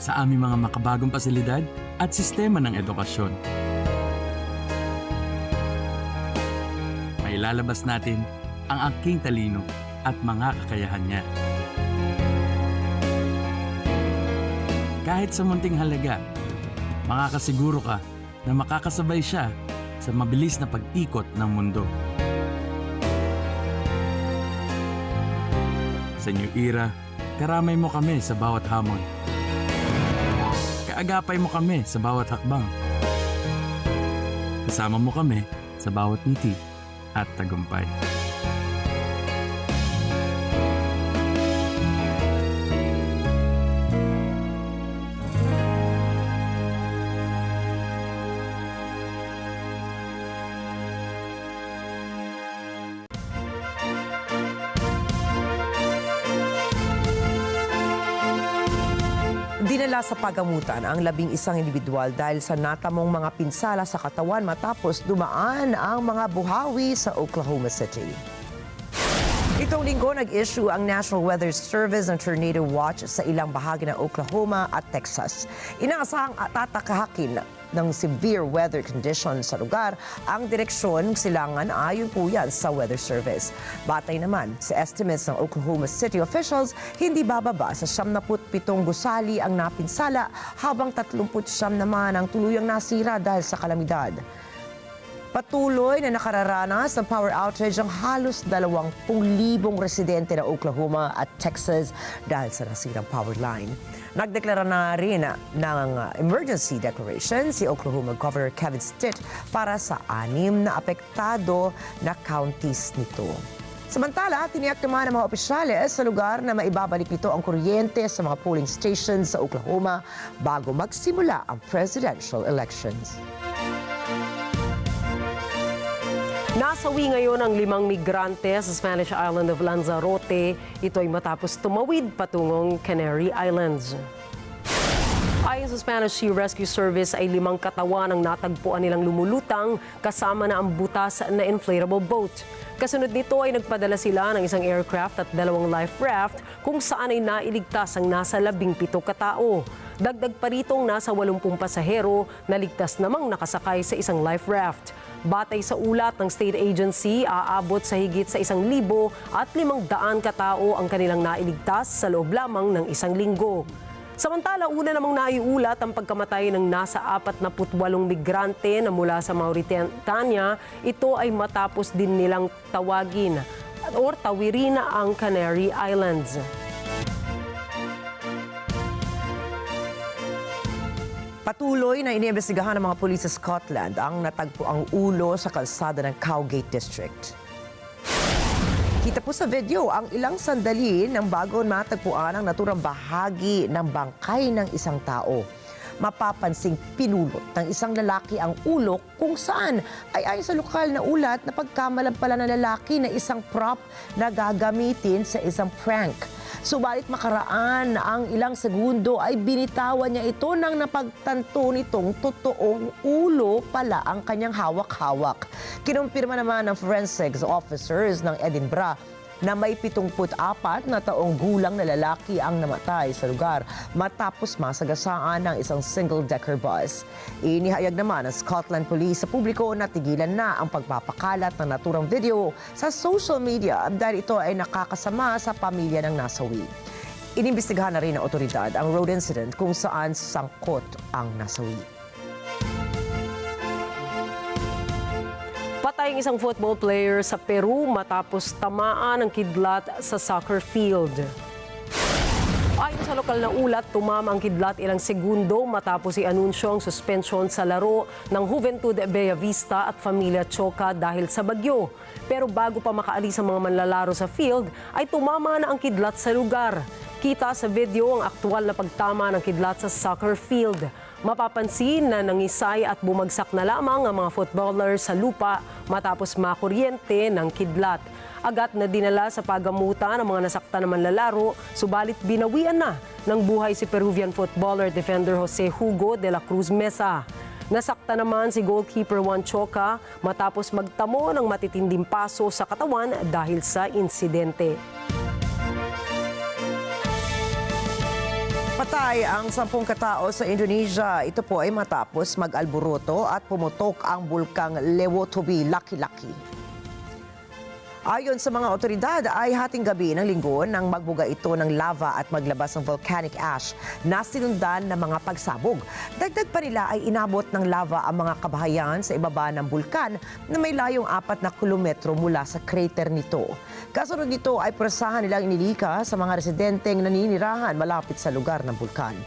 Sa aming mga makabagong pasilidad at sistema ng edukasyon. Mailalabas natin ang aking talino at mga kakayahan niya. Kahit sa munting halaga, makakasiguro ka na makakasabay siya sa mabilis na pag-ikot ng mundo. Sa New Era, karamay mo kami sa bawat hamon. Kaagapay mo kami sa bawat hakbang. Kasama mo kami sa bawat ngiti at tagumpay. Dinala sa pagamutan ang 11 individual dahil sa natamong mga pinsala sa katawan matapos dumaan ang mga buhawi sa Oklahoma City. Itong linggo, nag-issue ang National Weather Service ng tornado watch sa ilang bahagi ng Oklahoma at Texas. Inaasahang tatakahakin ng severe weather conditions sa lugar ang direksyon ng silangan ayon po yan sa Weather Service. Batay naman sa estimates ng Oklahoma City officials, hindi bababa sa 77 gusali ang napinsala habang 39 naman ang tuluyang nasira dahil sa kalamidad. Patuloy na nakararanas ng power outage ang halos 20,000 residente ng Oklahoma at Texas dahil sa nasirang power line. Nagdeklara na rin ng emergency declaration si Oklahoma Governor Kevin Stitt para sa 6 na apektado na counties nito. Samantala, tiniyak naman ng mga opisyales sa lugar na maibabalik nito ang kuryente sa mga polling stations sa Oklahoma bago magsimula ang presidential elections. Nasawi ngayon ang 5 migrante sa Spanish island of Lanzarote. Ito ay matapos tumawid patungong Canary Islands. Ayon sa Spanish Sea Rescue Service ay 5 katawan ang natagpuan nilang lumulutang kasama na ang butas na inflatable boat. Kasunod nito ay nagpadala sila ng isang aircraft at 2 life raft kung saan ay nailigtas ang nasa 17 katao. Dagdag pa ritong nasa 80 pasahero na ligtas namang nakasakay sa isang life raft. Batay sa ulat ng state agency, aabot sa higit sa 1,500 katao ang kanilang nailigtas sa loob lamang ng 1 linggo. Samantala, una namang naiulat ang pagkamatay ng nasa 48 migrante na mula sa Mauritania. Ito ay matapos din nilang tawagin o tawirin ang Canary Islands. Patuloy na iniimbestigahan ng mga pulis sa Scotland ang natagpuang ulo sa kalsada ng Cowgate District. Kita po sa video ang ilang sandali ng bago matagpuan ang naturang bahagi ng bangkay ng isang tao. Mapapansing pinulot ng isang lalaki ang ulo kung saan ay ayon sa lokal na ulat na pagkamalan pala ng lalaki na isang prop na gagamitin sa isang prank. Subalit makaraan ang ilang segundo ay binitawan niya ito nang napagtanto nitong totoong ulo pala ang kanyang hawak-hawak. Kinumpirma naman ng forensics officers ng Edinburgh na may 74 na taong gulang na lalaki ang namatay sa lugar matapos masagasaan ng isang single-decker bus. Inihayag naman ng Scotland Police sa publiko na tigilan na ang pagpapakalat ng naturang video sa social media dahil ito ay nakakasama sa pamilya ng nasawi. Inimbestigahan na rin ng otoridad ang road incident kung saan sangkot ang nasawi. Patay ang isang football player sa Peru matapos tamaan ng kidlat sa soccer field. Ayon sa lokal na ulat, tumama ang kidlat ilang segundo matapos i-anunsyo ang suspension sa laro ng Juventud Bella Vista at Familia Choca dahil sa bagyo. Pero bago pa makaalis ang mga manlalaro sa field, ay tumama na ang kidlat sa lugar. Kita sa video ang aktwal na pagtama ng kidlat sa soccer field. Mapapansin na nangisay at bumagsak na lamang ang mga footballer sa lupa matapos makuryente ng kidlat. Agad na dinala sa pagamutan ang mga nasaktan na manlalaro, subalit binawian na ng buhay si Peruvian footballer defender Jose Hugo de la Cruz Mesa. Nasakta naman si goalkeeper Juan Choca matapos magtamo ng matitinding paso sa katawan dahil sa insidente. Patay ang 10 katao sa Indonesia. Ito po ay matapos mag-alburuto at pumutok ang bulkang Lewotobi, Laki-Laki. Ayon sa mga otoridad ay hating gabi ng linggo nang magbuga ito ng lava at maglabas ng volcanic ash na sinundan ng mga pagsabog. Dagdag pa nila ay inabot ng lava ang mga kabahayan sa ibaba ng bulkan na may layong 4 na kilometro mula sa crater nito. Kasunod nito ay presahan nilang inilika sa mga residenteng naninirahan malapit sa lugar ng bulkan.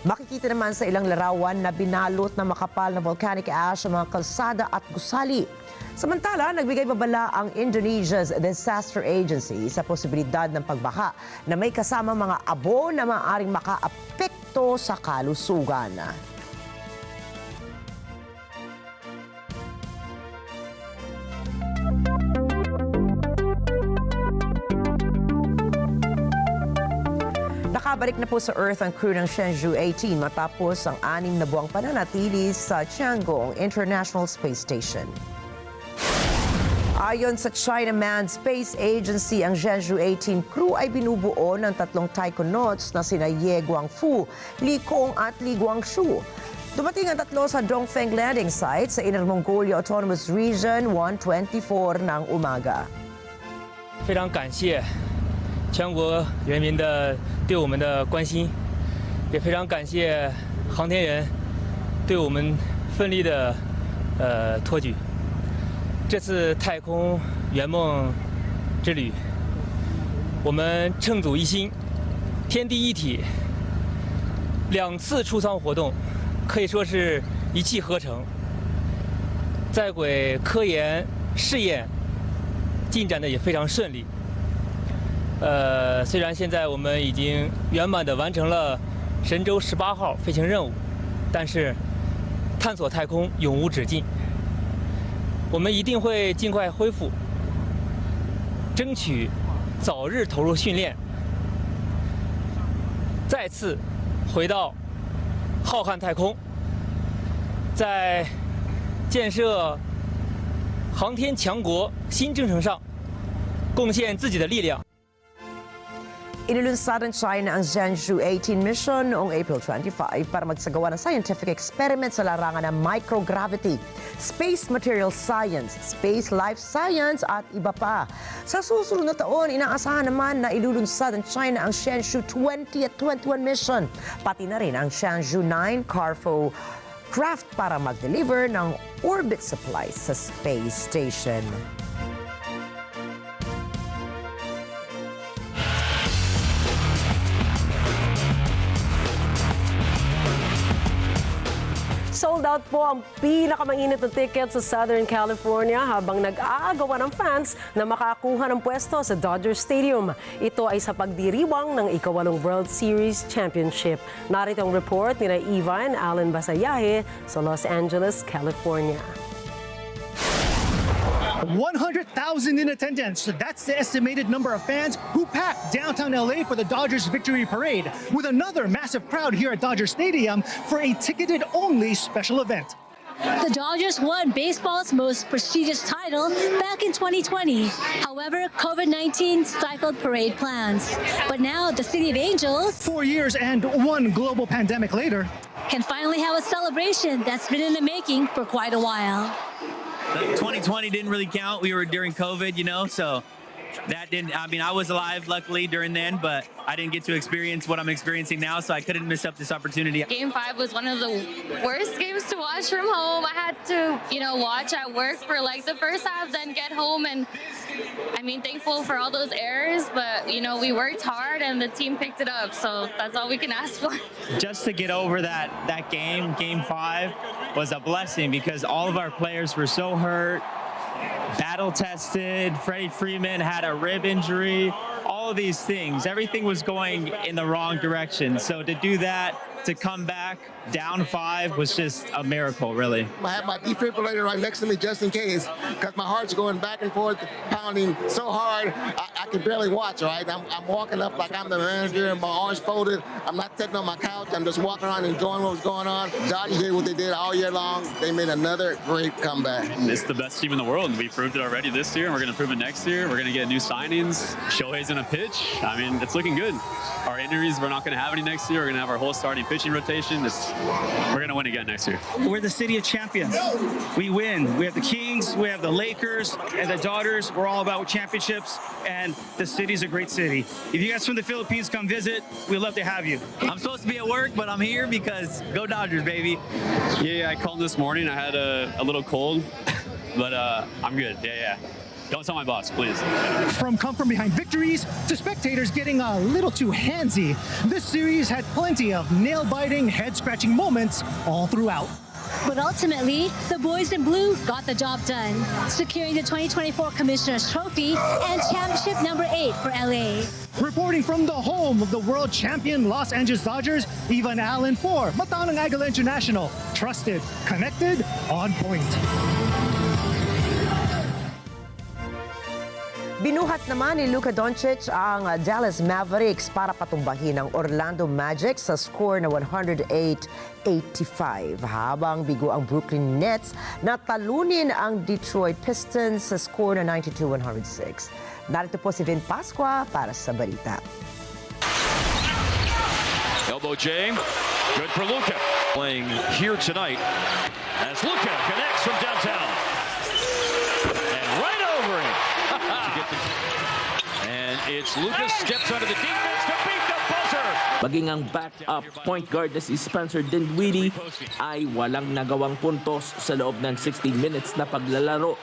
Makikita naman sa ilang larawan na binalot na makapal na volcanic ash ang mga kalsada at gusali. Samantala, nagbigay babala ang Indonesia's Disaster Agency sa posibilidad ng pagbaha na may kasama mga abo na maaaring makaapekto sa kalusugan. Nakabalik na po sa Earth ang crew ng Shenzhou 18 matapos ang 6 na buwang pananatili sa Tiangong International Space Station. Ayon sa China Manned Space Agency, ang Shenzhou 18 crew ay binubuo ng 3 taikonauts na sina Ye Guangfu, Li Kong at Li Guangshu. Dumating ang 3 sa Dongfeng Landing Site sa Inner Mongolia Autonomous Region 1:24 ng umaga. 非常感谢全国人民的对我们的关心，也非常感谢航天员对我们奋力的托举。这次太空圆梦之旅，我们乘组一心，天地一体，2次出舱活动可以说是一气呵成，在轨科研试验进展的也非常顺利。虽然现在我们已经圆满地完成了神舟18号飞行任务，但是探索太空永无止境。我们一定会尽快恢复，争取早日投入训练，再次回到浩瀚太空，在建设航天强国新征程上贡献自己的力量。Inilunsad ng China ang Zhenzhou 18 mission noong April 25 para magsagawa ng scientific experiment sa larangan ng microgravity, space material science, space life science at iba pa. Sa susunod na taon, inaasahan naman na ilulunsad ng China ang Zhenzhou 20 at 21 mission, pati na rin ang Zhenzhou 9 Cargo craft para mag-deliver ng orbit supplies sa space station. Sold out po ang pinakamainit na ticket sa Southern California habang nag-aagawa ng fans na makakuha ng pwesto sa Dodger Stadium. Ito ay sa pagdiriwang ng ika-8 World Series Championship. Narito ang report ni Eva and Alan Basayahe sa Los Angeles, California. 100,000 in attendance. That's the estimated number of fans who packed downtown LA for the Dodgers Victory Parade, with another massive crowd here at Dodger Stadium for a ticketed-only special event. The Dodgers won baseball's most prestigious title back in 2020. However, COVID-19 stifled parade plans. But now the City of Angels, 4 years and one global pandemic later, can finally have a celebration that's been in the making for quite a while. 2020 didn't really count. We were during COVID, so that didn't, I was alive luckily during then, but I didn't get to experience what I'm experiencing now, so I couldn't miss up this opportunity. Game 5 was one of the worst games to watch from home. I had to, watch at work for like the first half, then get home, and thankful for all those errors, but we worked hard and the team picked it up, so that's all we can ask for. Just to get over that game 5, was a blessing because all of our players were so hurt, battle-tested. Freddie Freeman had a rib injury, all of these things. Everything was going in the wrong direction, so to do that, to come back down 5 was just a miracle, really. I have my defibrillator right next to me just in case, because my heart's going back and forth, pounding so hard, I can barely watch, right? I'm walking up like I'm the manager and my arms folded. I'm not sitting on my couch. I'm just walking around enjoying what was going on. Dodgers did what they did all year long. They made another great comeback. It's the best team in the world, and we proved it already this year, and we're going to prove it next year. We're going to get new signings. Shohei's going to pitch. It's looking good. Our injuries, we're not going to have any next year. We're going to have our whole starting pitching rotation. We're going to win again next year. We're the city of champions. We win. We have the Kings, we have the Lakers, and the Dodgers. We're all about championships, and the city's a great city. If you guys from the Philippines come visit, we'd love to have you. I'm supposed to be at work, but I'm here because go Dodgers, baby. Yeah, I called this morning. I had a little cold, but I'm good. Yeah. Don't tell my boss, please. From come-from-behind victories to spectators getting a little too handsy, this series had plenty of nail-biting, head-scratching moments all throughout. But ultimately, the boys in blue got the job done, securing the 2024 Commissioner's Trophy and Championship number 8 for LA. Reporting from the home of the world champion Los Angeles Dodgers, Ivan Allen for Matanang Agila International. Trusted, connected, on point. Binuhat naman ni Luka Doncic ang Dallas Mavericks para patumbahin ang Orlando Magic sa score na 108-85. Habang bigo ang Brooklyn Nets na talunin ang Detroit Pistons sa score na 92-106. Narito po si Vin Pasqua para sa balita. Elbow J, good for Luka. Playing here tonight as Luka connects from downtown. And right over him. And it's Lucas steps under the defense to beat the buzzer. Maging ang backup point guard na si Spencer Dinwiddie ay walang nagawang puntos sa loob ng 16 minutes na paglalaro.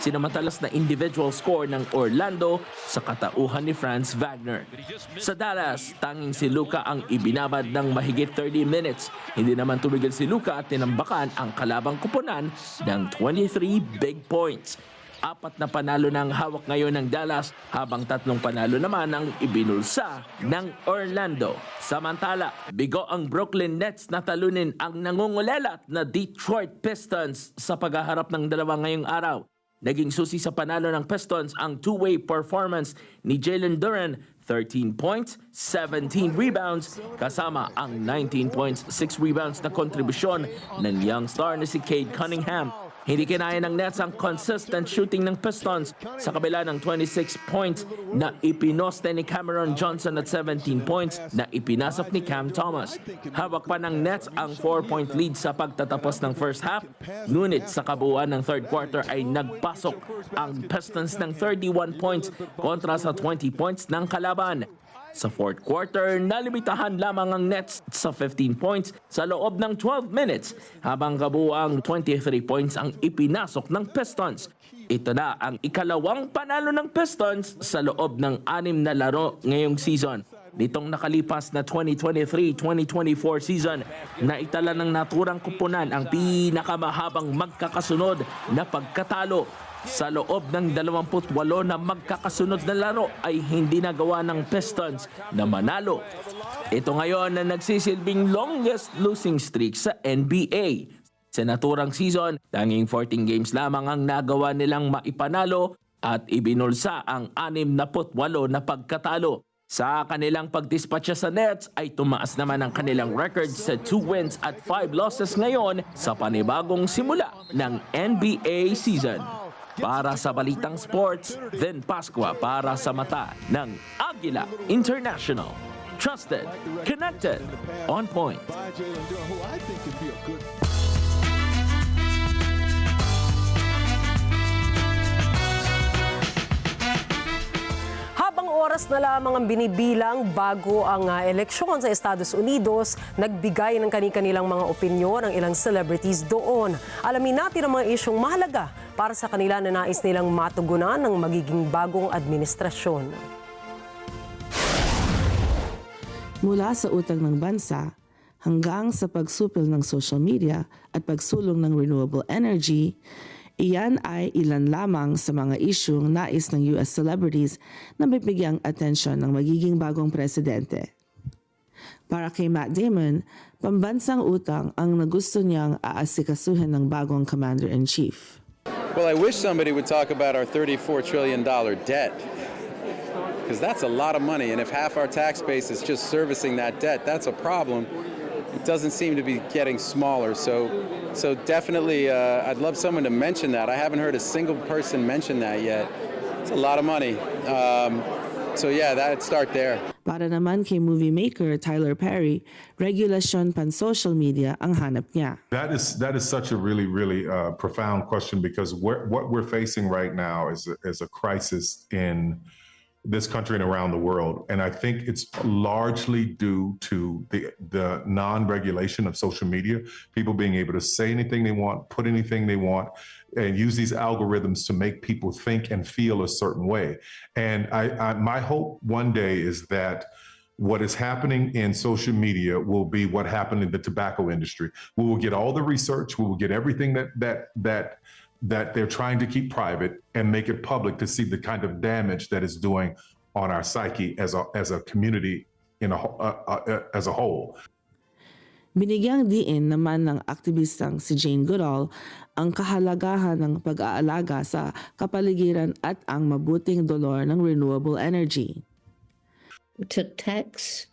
Sinamatalas na individual score ng Orlando sa katauhan ni Franz Wagner. Sa Dallas, tanging si Luka ang ibinabad ng mahigit 30 minutes. Hindi naman tumigil si Luka at tinambakan ang kalabang kuponan ng 23 big points. 4 na panalo ng hawak ngayon ng Dallas habang 3 panalo naman ang ibinulsa ng Orlando. Samantala, bigo ang Brooklyn Nets na talunin ang nangungulelat na Detroit Pistons sa paghaharap ng dalawa ngayong araw. Naging susi sa panalo ng Pistons ang two-way performance ni Jalen Duren, 13 points, 17 rebounds, kasama ang 19 points, 6 rebounds na kontribusyon ng young star na si Cade Cunningham. Hindi kinaya ng Nets ang consistent shooting ng Pistons sa kabila ng 26 points na ipinoste ni Cameron Johnson at 17 points na ipinasok ni Cam Thomas. Hawak pa ng Nets ang 4-point lead sa pagtatapos ng first half, ngunit sa kabuuan ng third quarter ay nagpasok ang Pistons ng 31 points kontra sa 20 points ng kalaban. Sa fourth quarter, nalimitahan lamang ang Nets sa 15 points sa loob ng 12 minutes habang kabuuang 23 points ang ipinasok ng Pistons. Ito na ang ikalawang panalo ng Pistons sa loob ng 6 na laro ngayong season. Nitong nakalipas na 2023-2024 season, naitala ng naturang kupunan ang pinakamahabang magkakasunod na pagkatalo. Sa loob ng 28 na magkakasunod na laro ay hindi nagawa ng Pistons na manalo. Ito ngayon na nagsisilbing longest losing streak sa NBA. Sa naturang season, tanging 14 games lamang ang nagawa nilang maipanalo at ibinulsa ang 68 na pagkatalo. Sa kanilang pagdispatcha sa Nets ay tumaas naman ang kanilang record sa 2 wins at 5 losses ngayon sa panibagong simula ng NBA season. Para sa Balitang Sports, Then Pascua para sa mata ng Agila International. Trusted, connected, on point. Habang oras na lamang ang binibilang bago ang eleksyon sa Estados Unidos, nagbigay ng kani-kanilang mga opinyon ang ilang celebrities doon. Alamin natin ang mga isyong mahalaga para sa kanila na nais nilang matugunan ng magiging bagong administrasyon. Mula sa utang ng bansa hanggang sa pagsupil ng social media at pagsulong ng renewable energy, iyan ay ilan lamang sa mga isyong nais ng US celebrities na bibigyang atensyon ng magiging bagong presidente. Para kay Matt Damon, pambansang utang ang nagusto niyang aasikasuhin ng bagong commander-in-chief. Well, I wish somebody would talk about our $34 trillion debt, because that's a lot of money, and if half our tax base is just servicing that debt, that's a problem. It doesn't seem to be getting smaller, so definitely I'd love someone to mention that. I haven't heard a single person mention that yet. It's a lot of money. So yeah, that'd start there. Para naman kay movie maker Tyler Perry, regulasyon pan-social media ang hanap niya. That is such a really profound question, because what we're facing right now is a crisis in this country and around the world, and I think it's largely due to the non-regulation of social media. People being able to say anything they want, put anything they want, and use these algorithms to make people think and feel a certain way. And my hope one day is that what is happening in social media will be what happened in the tobacco industry. We will get all the research, we will get everything that they're trying to keep private and make it public to see the kind of damage that it's doing on our psyche as a community as a whole. Binigyang diin naman ng aktivistang si Jane Goodall ang kahalagahan ng pag-aalaga sa kapaligiran at ang mabuting dolor ng renewable energy. To tax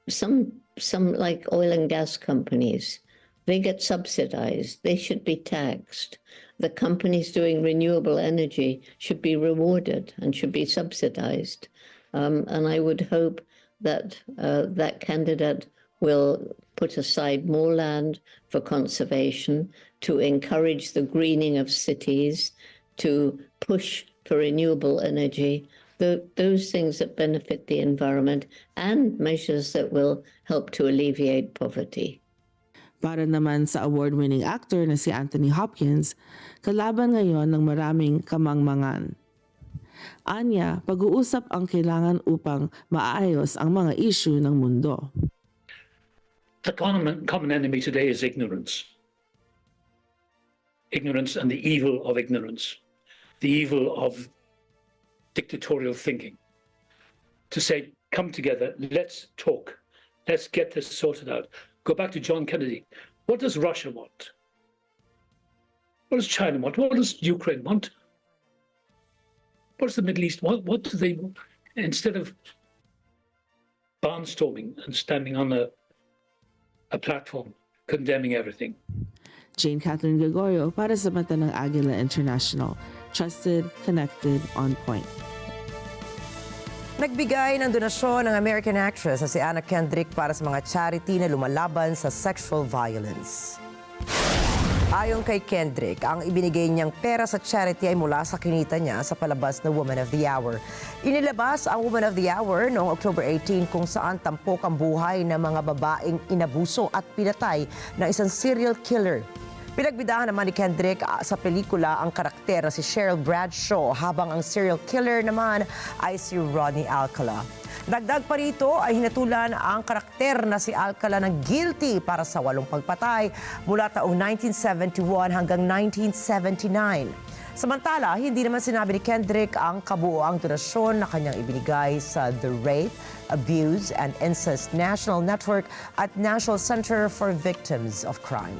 some like oil and gas companies, they get subsidized. They should be taxed. The companies doing renewable energy should be rewarded and should be subsidized. And I would hope that that candidate will put aside more land for conservation, to encourage the greening of cities, to push for renewable energy, those things that benefit the environment, and measures that will help to alleviate poverty. Para naman sa award-winning actor na si Anthony Hopkins, kalaban ngayon ng maraming kamangmangan. Anya, pag-uusap ang kailangan upang maayos ang mga issue ng mundo. The common enemy today is ignorance. Ignorance and the evil of ignorance. The evil of dictatorial thinking. To say, come together, let's talk. Let's get this sorted out. Go back to John Kennedy. What does Russia want? What does China want? What does Ukraine want? What does the Middle East want? What do they want? Instead of barnstorming and standing on a platform condemning everything. Jane Catherine Gregorio para sa mata ng Agila International. Trusted, connected, on point. Nagbigay ng donasyon ng American actress na si Anna Kendrick para sa mga charity na lumalaban sa sexual violence. Ayon kay Kendrick, ang ibinigay niyang pera sa charity ay mula sa kinita niya sa palabas na Woman of the Hour. Inilabas ang Woman of the Hour noong October 18 kung saan tampok ang buhay ng mga babaeng inabuso at pinatay ng isang serial killer. Pinagbidahan naman ni Kendrick sa pelikula ang karakter na si Cheryl Bradshaw habang ang serial killer naman ay si Rodney Alcala. Dagdag pa rito ay hinatulan ang karakter na si Alcala ng guilty para sa 8 pagpatay mula taong 1971 hanggang 1979. Samantala, hindi naman sinabi ni Kendrick ang kabuoang donasyon na kanyang ibinigay sa The Rape, Abuse and Incest National Network at National Center for Victims of Crime.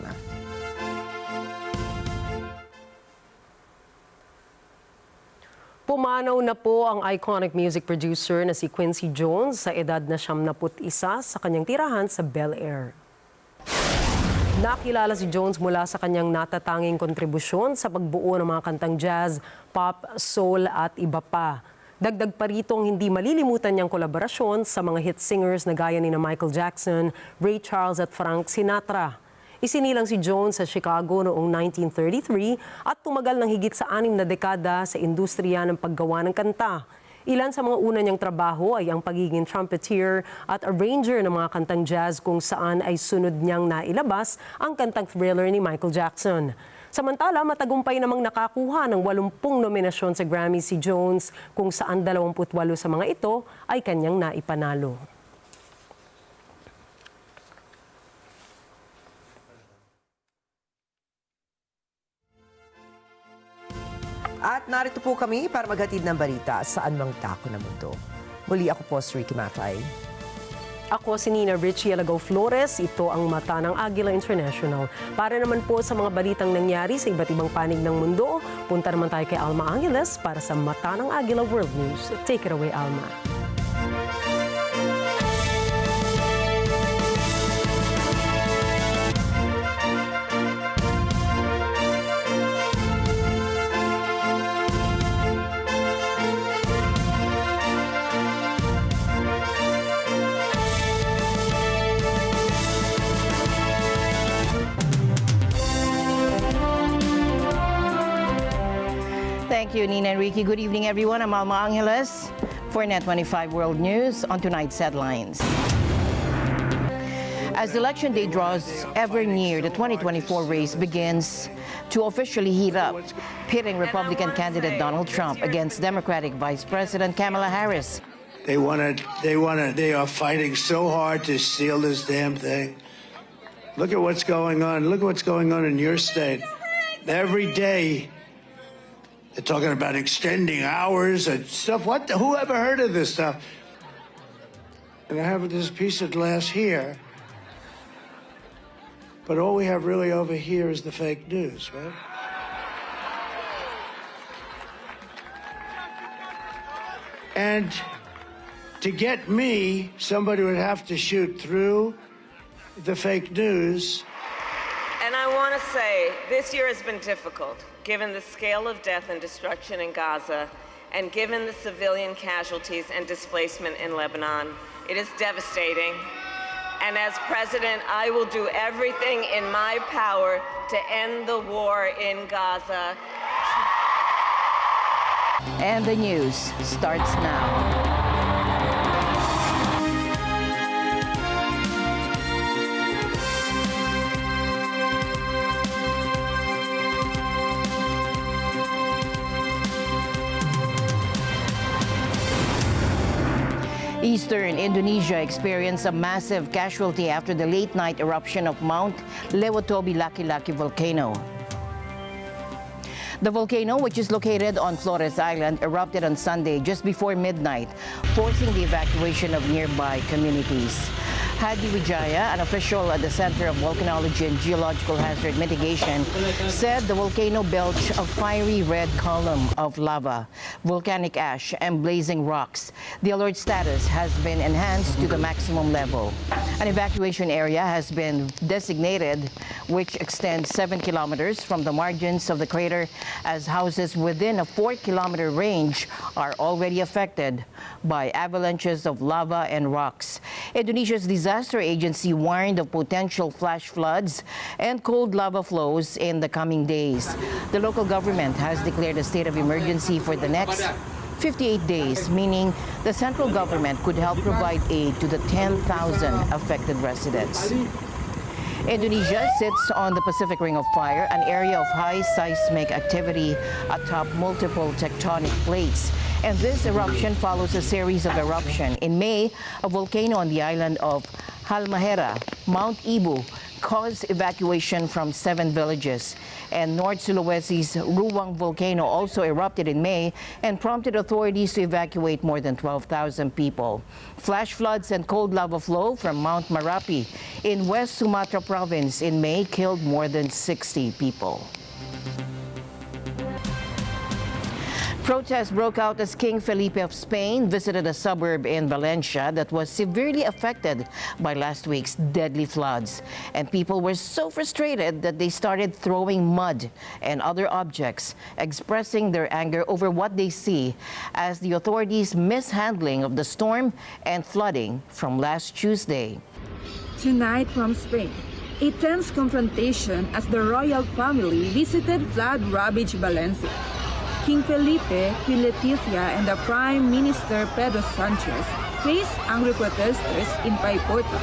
Pumanaw na po ang iconic music producer na si Quincy Jones sa edad na 71 sa kanyang tirahan sa Bel Air. Nakilala si Jones mula sa kanyang natatanging kontribusyon sa pagbuo ng mga kantang jazz, pop, soul at iba pa. Dagdag pa ritong hindi malilimutan niyang kolaborasyon sa mga hit singers na gaya ni Michael Jackson, Ray Charles at Frank Sinatra. Isinilang si Jones sa Chicago noong 1933 at tumagal ng higit sa 6 na dekada sa industriya ng paggawa ng kanta. Ilan sa mga una niyang trabaho ay ang pagiging trumpeter at arranger ng mga kantang jazz kung saan ay sunod niyang nailabas ang kantang Thriller ni Michael Jackson. Samantala, matagumpay namang nakakuha ng 80 nominasyon sa Grammy si Jones kung saan 28 sa mga ito ay kanyang naipanalo. At narito po kami para maghatid ng balita saan mang dako ng mundo. Muli ako po si Ricky Matay. Ako si Nina Richie Alagaw Flores. Ito ang mata ng Agila International. Para naman po sa mga balitang nangyari sa iba't ibang panig ng mundo, punta naman tayo kay Alma Angeles para sa mata ng Agila World News. Take it away, Alma. Thank you, Nina and Ricky. Good evening, everyone. I'm Alma Angeles for NET25 World News on tonight's headlines. As Election Day draws ever near, the 2024 race begins to officially heat up, pitting Republican candidate Donald Trump against Democratic Vice President Kamala Harris. They are fighting so hard to steal this damn thing. Look at what's going on. Look at what's going on in your state. Every day, they're talking about extending hours and stuff. Who ever heard of this stuff? And I have this piece of glass here. But all we have really over here is the fake news, right? And to get me, somebody would have to shoot through the fake news. And I want to say, this year has been difficult, given the scale of death and destruction in Gaza, and given the civilian casualties and displacement in Lebanon. It is devastating. And as president, I will do everything in my power to end the war in Gaza. And the news starts now. Eastern Indonesia experienced a massive casualty after the late-night eruption of Mount Lewatobi-Laki-Laki volcano. The volcano, which is located on Flores Island, erupted on Sunday just before midnight, forcing the evacuation of nearby communities. Hadi Wijaya, an official at the Center of Volcanology and Geological Hazard Mitigation, said the volcano belched a fiery red column of lava, volcanic ash, and blazing rocks. The alert status has been enhanced to the maximum level. An evacuation area has been designated which extends 7 kilometers from the margins of the crater, as houses within a 4-kilometer range are already affected by avalanches of lava and rocks. Indonesia's disaster agency warned of potential flash floods and cold lava flows in the coming days. The local government has declared a state of emergency for the next 58 days, meaning the central government could help provide aid to the 10,000 affected residents. Indonesia sits on the Pacific Ring of Fire, an area of high seismic activity atop multiple tectonic plates. And this eruption follows a series of eruptions. In May, a volcano on the island of Halmahera, Mount Ibu, caused evacuation from 7 villages. And North Sulawesi's Ruwang volcano also erupted in May and prompted authorities to evacuate more than 12,000 people. Flash floods and cold lava flow from Mount Marapi in West Sumatra province in May killed more than 60 people. Protests broke out as King Felipe of Spain visited a suburb in Valencia that was severely affected by last week's deadly floods. And people were so frustrated that they started throwing mud and other objects, expressing their anger over what they see as the authorities' mishandling of the storm and flooding from last Tuesday. Tonight from Spain, a tense confrontation as the royal family visited flood-ravaged Valencia. King Felipe, Queen Letizia, and the Prime Minister Pedro Sanchez faced angry protesters in Paiporta,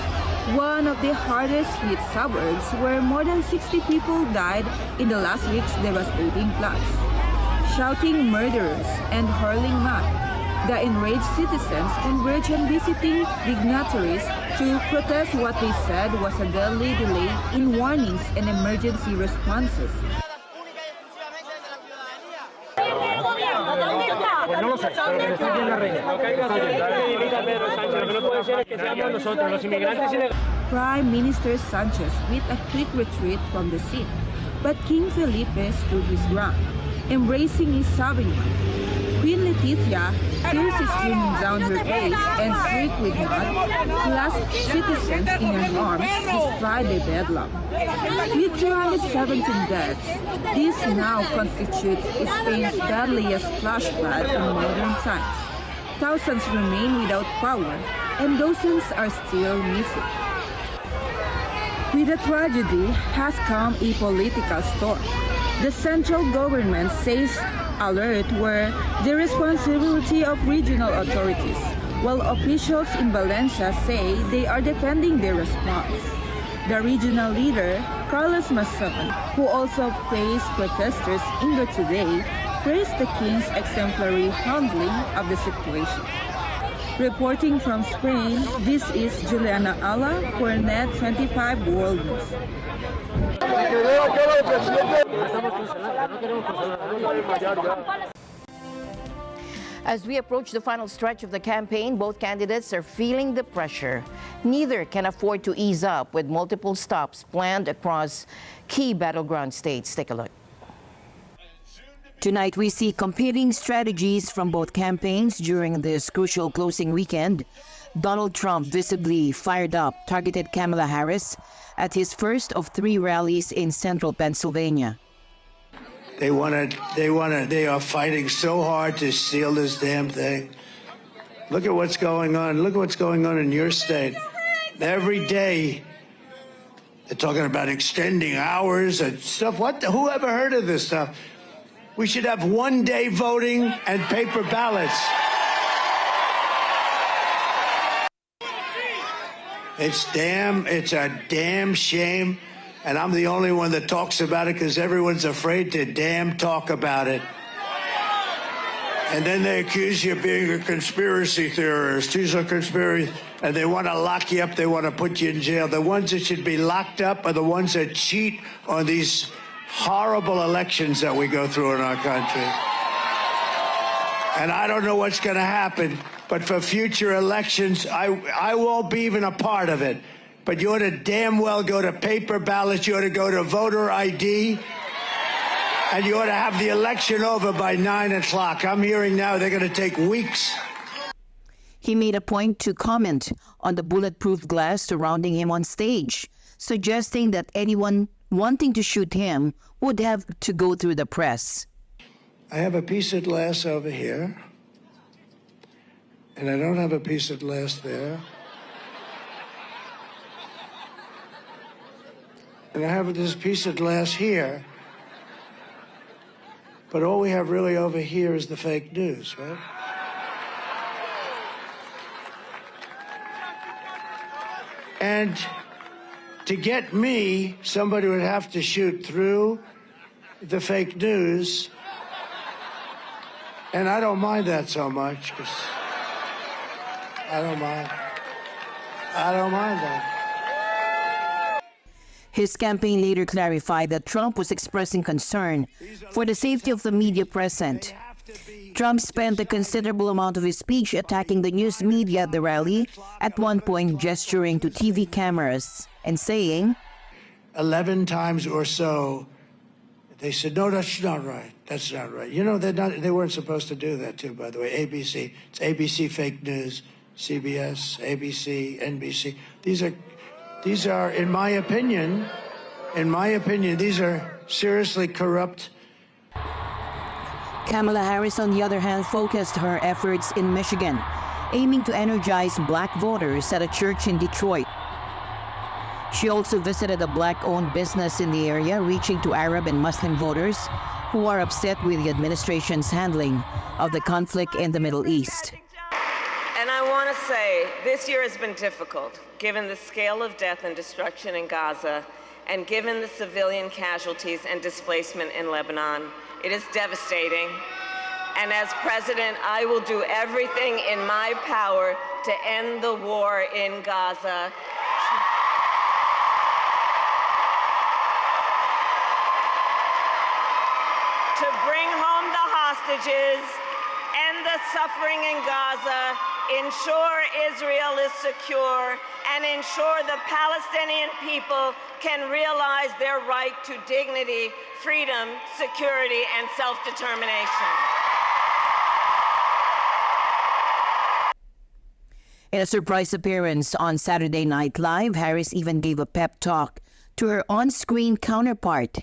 one of the hardest hit suburbs where more than 60 people died in the last week's devastating floods. Shouting murderers and hurling mud, the enraged citizens converged on visiting dignitaries to protest what they said was a deadly delay in warnings and emergency responses. Prime Minister Sanchez with a quick retreat from the scene, but King Felipe stood his ground, embracing his sovereign. Queen Letizia, tears streaming down her face and streaked with mud, clasped citizens in her arms despite the bedlam. With 217 deaths, this now constitutes Spain's deadliest flash flood in modern times. Thousands remain without power, and dozens are still missing. With the tragedy has come a political storm. The central government says alert were the responsibility of regional authorities, while officials in Valencia say they are defending their response. The regional leader, Carlos Mazon, who also faced protesters injured today, praised the king's exemplary handling of the situation. Reporting from Spain, this is Juliana Ala for NET25 World News. As we approach the final stretch of the campaign, both candidates are feeling the pressure. Neither can afford to ease up with multiple stops planned across key battleground states. Take a look. Tonight, we see competing strategies from both campaigns during this crucial closing weekend. Donald Trump visibly fired up, targeted Kamala Harris at his first of 3 rallies in central Pennsylvania. They are fighting so hard to steal this damn thing. Look at what's going on. Look at what's going on in your state. Every day, they're talking about extending hours and stuff. Who ever heard of this stuff? We should have one-day voting and paper ballots. It's a damn shame. And I'm the only one that talks about it because everyone's afraid to damn talk about it. And then they accuse you of being a conspiracy theorist. He's a conspiracy. And they want to lock you up. They want to put you in jail. The ones that should be locked up are the ones that cheat on these horrible elections that we go through in our country. And I don't know what's going to happen, but for future elections, I won't be even a part of it. But you ought to damn well go to paper ballots, you ought to go to voter ID, and you ought to have the election over by 9 o'clock. I'm hearing now they're going to take weeks. He made a point to comment on the bulletproof glass surrounding him on stage, suggesting that anyone wanting to shoot him would have to go through the press. I have a piece of glass over here, and I don't have a piece of glass there. And I have this piece of glass here, but all we have really over here is the fake news, right? And to get me, somebody would have to shoot through the fake news. And I don't mind that so much, because I don't mind that. His campaign later clarified that Trump was expressing concern for the safety of the media present. Trump spent a considerable amount of his speech attacking the news media at the rally, at one point gesturing to TV cameras and saying, 11 times or so, they said, no, that's not right. That's not right. You know, they weren't supposed to do that, too, by the way. ABC, it's ABC fake news, CBS, ABC, NBC. These are, in my opinion, these are seriously corrupt. Kamala Harris, on the other hand, focused her efforts in Michigan, aiming to energize black voters at a church in Detroit. She also visited a black-owned business in the area, reaching to Arab and Muslim voters who are upset with the administration's handling of the conflict in the Middle East. And I want to say, this year has been difficult, given the scale of death and destruction in Gaza, and given the civilian casualties and displacement in Lebanon. It is devastating. And as president, I will do everything in my power to end the war in Gaza. To bring home the hostages, end the suffering in Gaza, ensure Israel is secure, and ensure the Palestinian people can realize their right to dignity, freedom, security, and self-determination. In a surprise appearance on Saturday Night Live, Harris even gave a pep talk to her on-screen counterpart.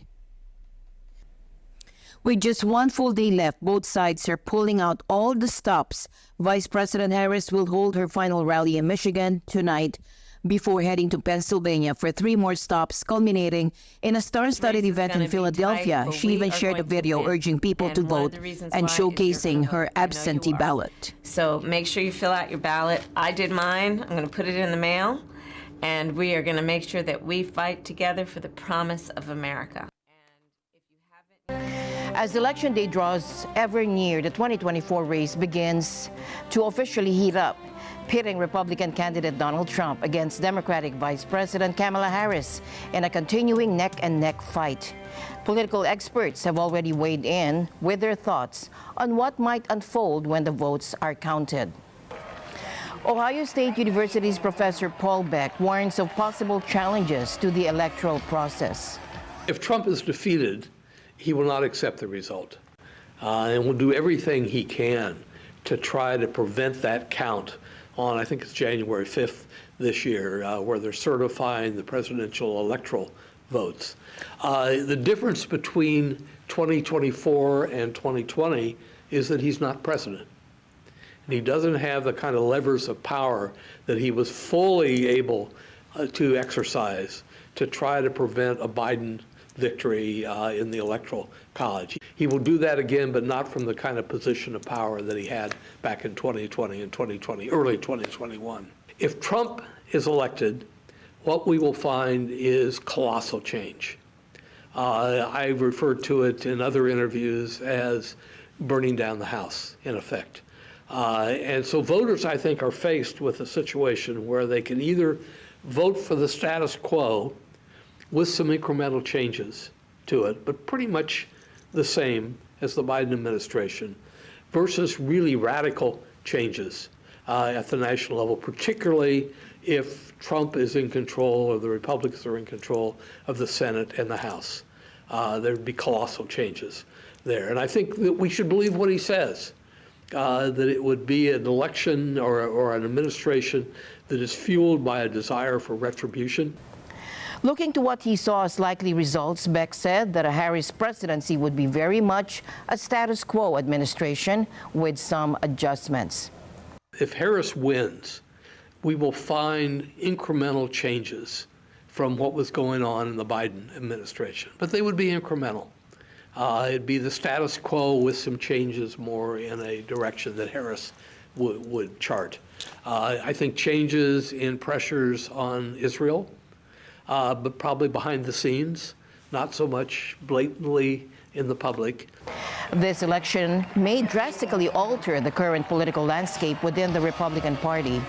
With just one full day left, both sides are pulling out all the stops. Vice President Harris will hold her final rally in Michigan tonight before heading to Pennsylvania for 3 more stops, culminating in a star-studded event in Philadelphia. She even shared a video urging people to vote and showcasing her absentee ballot. So make sure you fill out your ballot. I did mine. I'm going to put it in the mail, and we are going to make sure that we fight together for the promise of America. As Election Day draws ever near, the 2024 race begins to officially heat up, pitting Republican candidate Donald Trump against Democratic Vice President Kamala Harris in a continuing neck-and-neck fight. Political experts have already weighed in with their thoughts on what might unfold when the votes are counted. Ohio State University's Professor Paul Beck warns of possible challenges to the electoral process. If Trump is defeated, he will not accept the result, and will do everything he can to try to prevent that count on, I think it's January 5th this year, where they're certifying the presidential electoral votes. The difference between 2024 and 2020 is that he's not president. And he doesn't have the kind of levers of power that he was fully able to exercise to try to prevent a Biden victory in the Electoral College. He will do that again, but not from the kind of position of power that he had back in 2020 and early 2021. If Trump is elected, what we will find is colossal change. I've referred to it in other interviews as burning down the House, in effect. And so voters, I think, are faced with a situation where they can either vote for the status quo with some incremental changes to it, but pretty much the same as the Biden administration, versus really radical changes at the national level, particularly if Trump is in control or the Republicans are in control of the Senate and the House. There'd be colossal changes there. And I think that we should believe what he says, that it would be an election or an administration that is fueled by a desire for retribution. Looking to what he saw as likely results, Beck said that a Harris presidency would be very much a status quo administration with some adjustments. If Harris wins, we will find incremental changes from what was going on in the Biden administration, but they would be incremental. It'd be the status quo with some changes more in a direction that Harris would chart. I think changes in pressures on Israel, but probably behind the scenes, not so much blatantly in the public. This election may drastically alter the current political landscape within the Republican Party.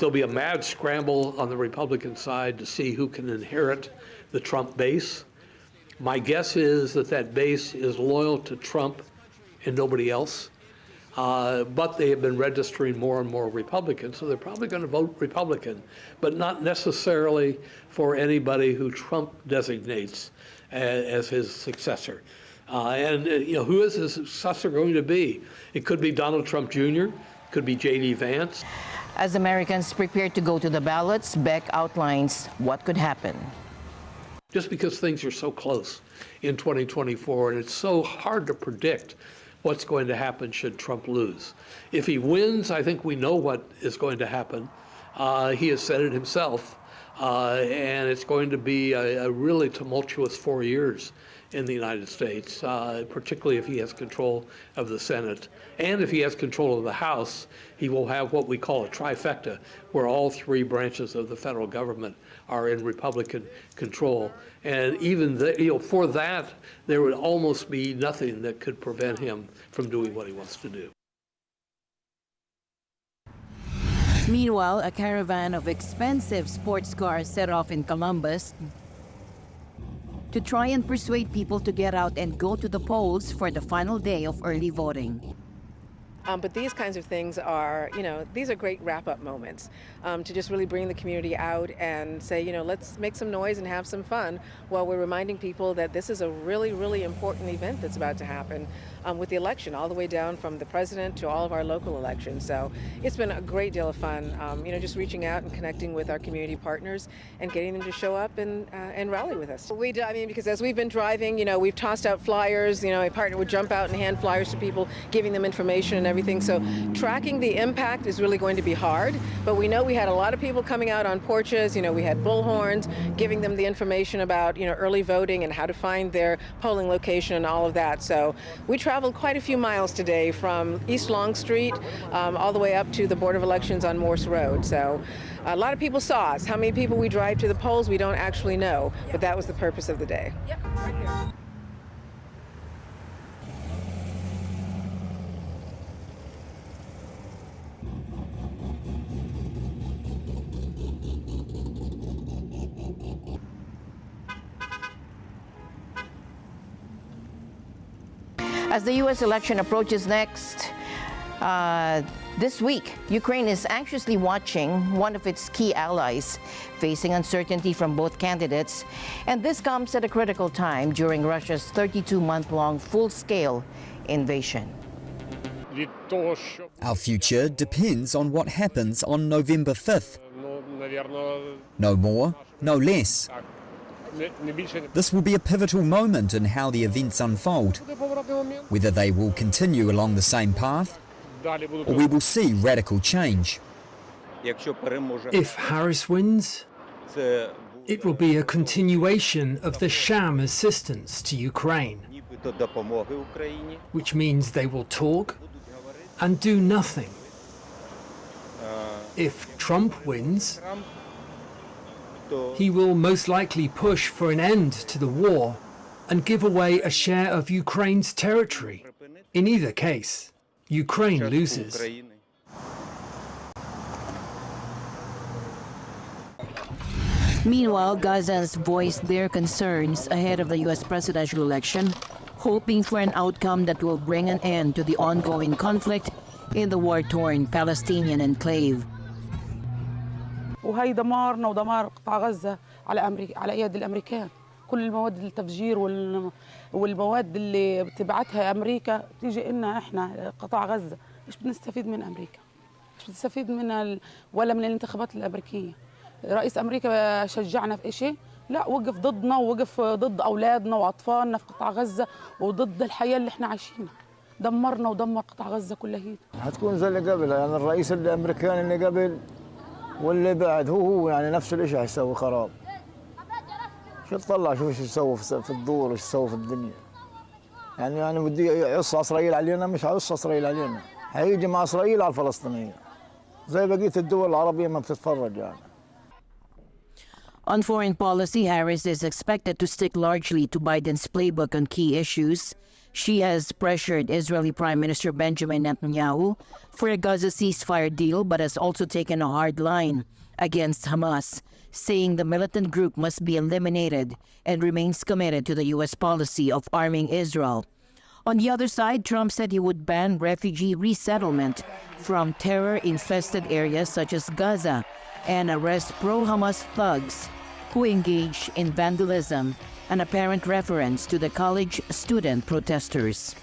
There'll be a mad scramble on the Republican side to see who can inherit the Trump base. My guess is that that base is loyal to Trump and nobody else. But they have been registering more and more Republicans, so they're probably going to vote Republican, but not necessarily for anybody who Trump designates as his successor. Who is his successor going to be? It could be Donald Trump Jr., could be J.D. Vance. As Americans prepare to go to the ballots, Beck outlines what could happen. Just because things are so close in 2024, and it's so hard to predict what's going to happen should Trump lose. If he wins, I think we know what is going to happen. He has said it himself, and it's going to be a really tumultuous 4 years in the United States, particularly if he has control of the Senate. And if he has control of the House, he will have what we call a trifecta, where all three branches of the federal government are in Republican control. And even for that, there would almost be nothing that could prevent him from doing what he wants to do. Meanwhile, a caravan of expensive sports cars set off in Columbus to try and persuade people to get out and go to the polls for the final day of early voting. But these kinds of things are, these are great wrap-up moments to just really bring the community out and say, let's make some noise and have some fun while we're reminding people that this is a really, really important event that's about to happen with the election, all the way down from the president to all of our local elections. So it's been a great deal of fun, just reaching out and connecting with our community partners and getting them to show up and rally with us. Because as we've been driving, we've tossed out flyers, a partner would jump out and hand flyers to people, giving them information and everything. So tracking the impact is really going to be hard, but we know we had a lot of people coming out on porches, we had bullhorns, giving them the information about, early voting and how to find their polling location and all of that. So we traveled quite a few miles today from East Long Street all the way up to the Board of Elections on Morse Road. So a lot of people saw us. How many people we drive to the polls, we don't actually know, but that was the purpose of the day. Yep, right here. As the U.S. election approaches next, this week, Ukraine is anxiously watching one of its key allies facing uncertainty from both candidates. And this comes at a critical time during Russia's 32-month-long full-scale invasion. Our future depends on what happens on November 5th. No more, no less. This will be a pivotal moment in how the events unfold, whether they will continue along the same path or we will see radical change. If Harris wins, it will be a continuation of the sham assistance to Ukraine, which means they will talk and do nothing. If Trump wins, he will most likely push for an end to the war and give away a share of Ukraine's territory. In either case, Ukraine loses. Meanwhile, Gazans voiced their concerns ahead of the U.S. presidential election, hoping for an outcome that will bring an end to the ongoing conflict in the war-torn Palestinian enclave. وهي دمارنا ودمار قطاع غزة على أمريكا، على يد الأمريكان. كل المواد التفجير والمواد اللي بتبعتها أمريكا تيجي لنا إحنا قطاع غزة. إيش بنستفيد من أمريكا؟ إيش بنستفيد من ولا من الانتخابات الأمريكية؟ رئيس أمريكا شجعنا في شيء؟ لا وقف ضدنا ووقف ضد أولادنا وأطفالنا في قطاع غزة وضد الحياة اللي احنا عايشينها. دمرنا ودمر قطاع غزة كلها هي. هتكون زي اللي قبل، يعني الرئيس الأمريكاني اللي قبل واللي بعد هو يعني نفس الشيء هيسوي خراب. شو تطلع شو يسوي في الدور وش يسوي في الدنيا. يعني بده يعص إسرائيل علينا، مش هيعص إسرائيل علينا، هيجي مع إسرائيل على الفلسطينيين زي بقية الدول العربية ما بتتفرج يعني. On foreign policy, Harris is expected to stick largely to Biden's playbook on key issues. She has pressured Israeli Prime Minister Benjamin Netanyahu for a Gaza ceasefire deal, but has also taken a hard line against Hamas, saying the militant group must be eliminated and remains committed to the U.S. policy of arming Israel. On the other side, Trump said he would ban refugee resettlement from terror-infested areas such as Gaza and arrest pro-Hamas thugs who engage in vandalism, an apparent reference to the college student protesters.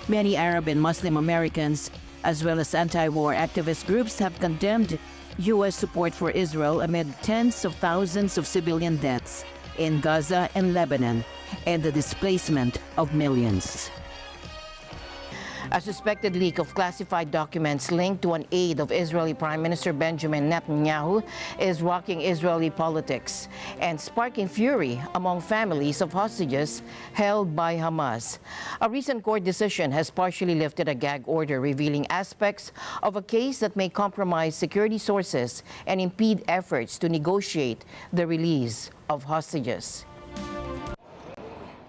Many Arab and Muslim Americans, as well as anti-war activist groups, have condemned U.S. support for Israel amid tens of thousands of civilian deaths in Gaza and Lebanon and the displacement of millions. A suspected leak of classified documents linked to an aide of Israeli Prime Minister Benjamin Netanyahu is rocking Israeli politics and sparking fury among families of hostages held by Hamas. A recent court decision has partially lifted a gag order revealing aspects of a case that may compromise security sources and impede efforts to negotiate the release of hostages.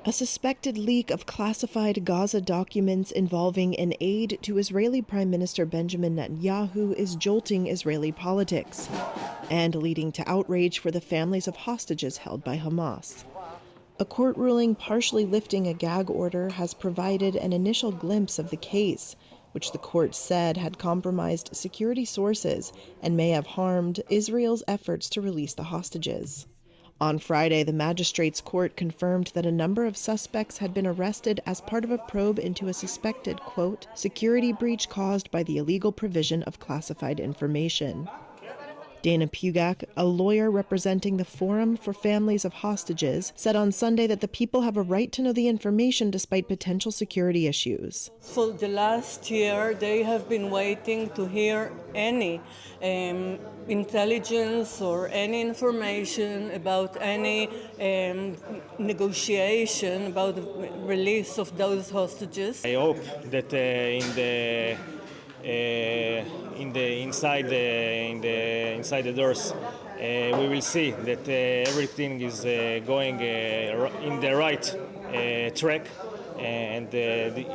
A suspected leak of classified Gaza documents involving an aide to Israeli Prime Minister Benjamin Netanyahu is jolting Israeli politics and leading to outrage for the families of hostages held by Hamas. A court ruling partially lifting a gag order has provided an initial glimpse of the case, which the court said had compromised security sources and may have harmed Israel's efforts to release the hostages. On Friday, the magistrate's court confirmed that a number of suspects had been arrested as part of a probe into a suspected, quote, security breach caused by the illegal provision of classified information. Dana Pugak, a lawyer representing the Forum for Families of Hostages, said on Sunday that the people have a right to know the information despite potential security issues. For the last year, they have been waiting to hear any intelligence or any information about any negotiation about the release of those hostages. I hope that inside the doors, we will see that everything is going in the right track, and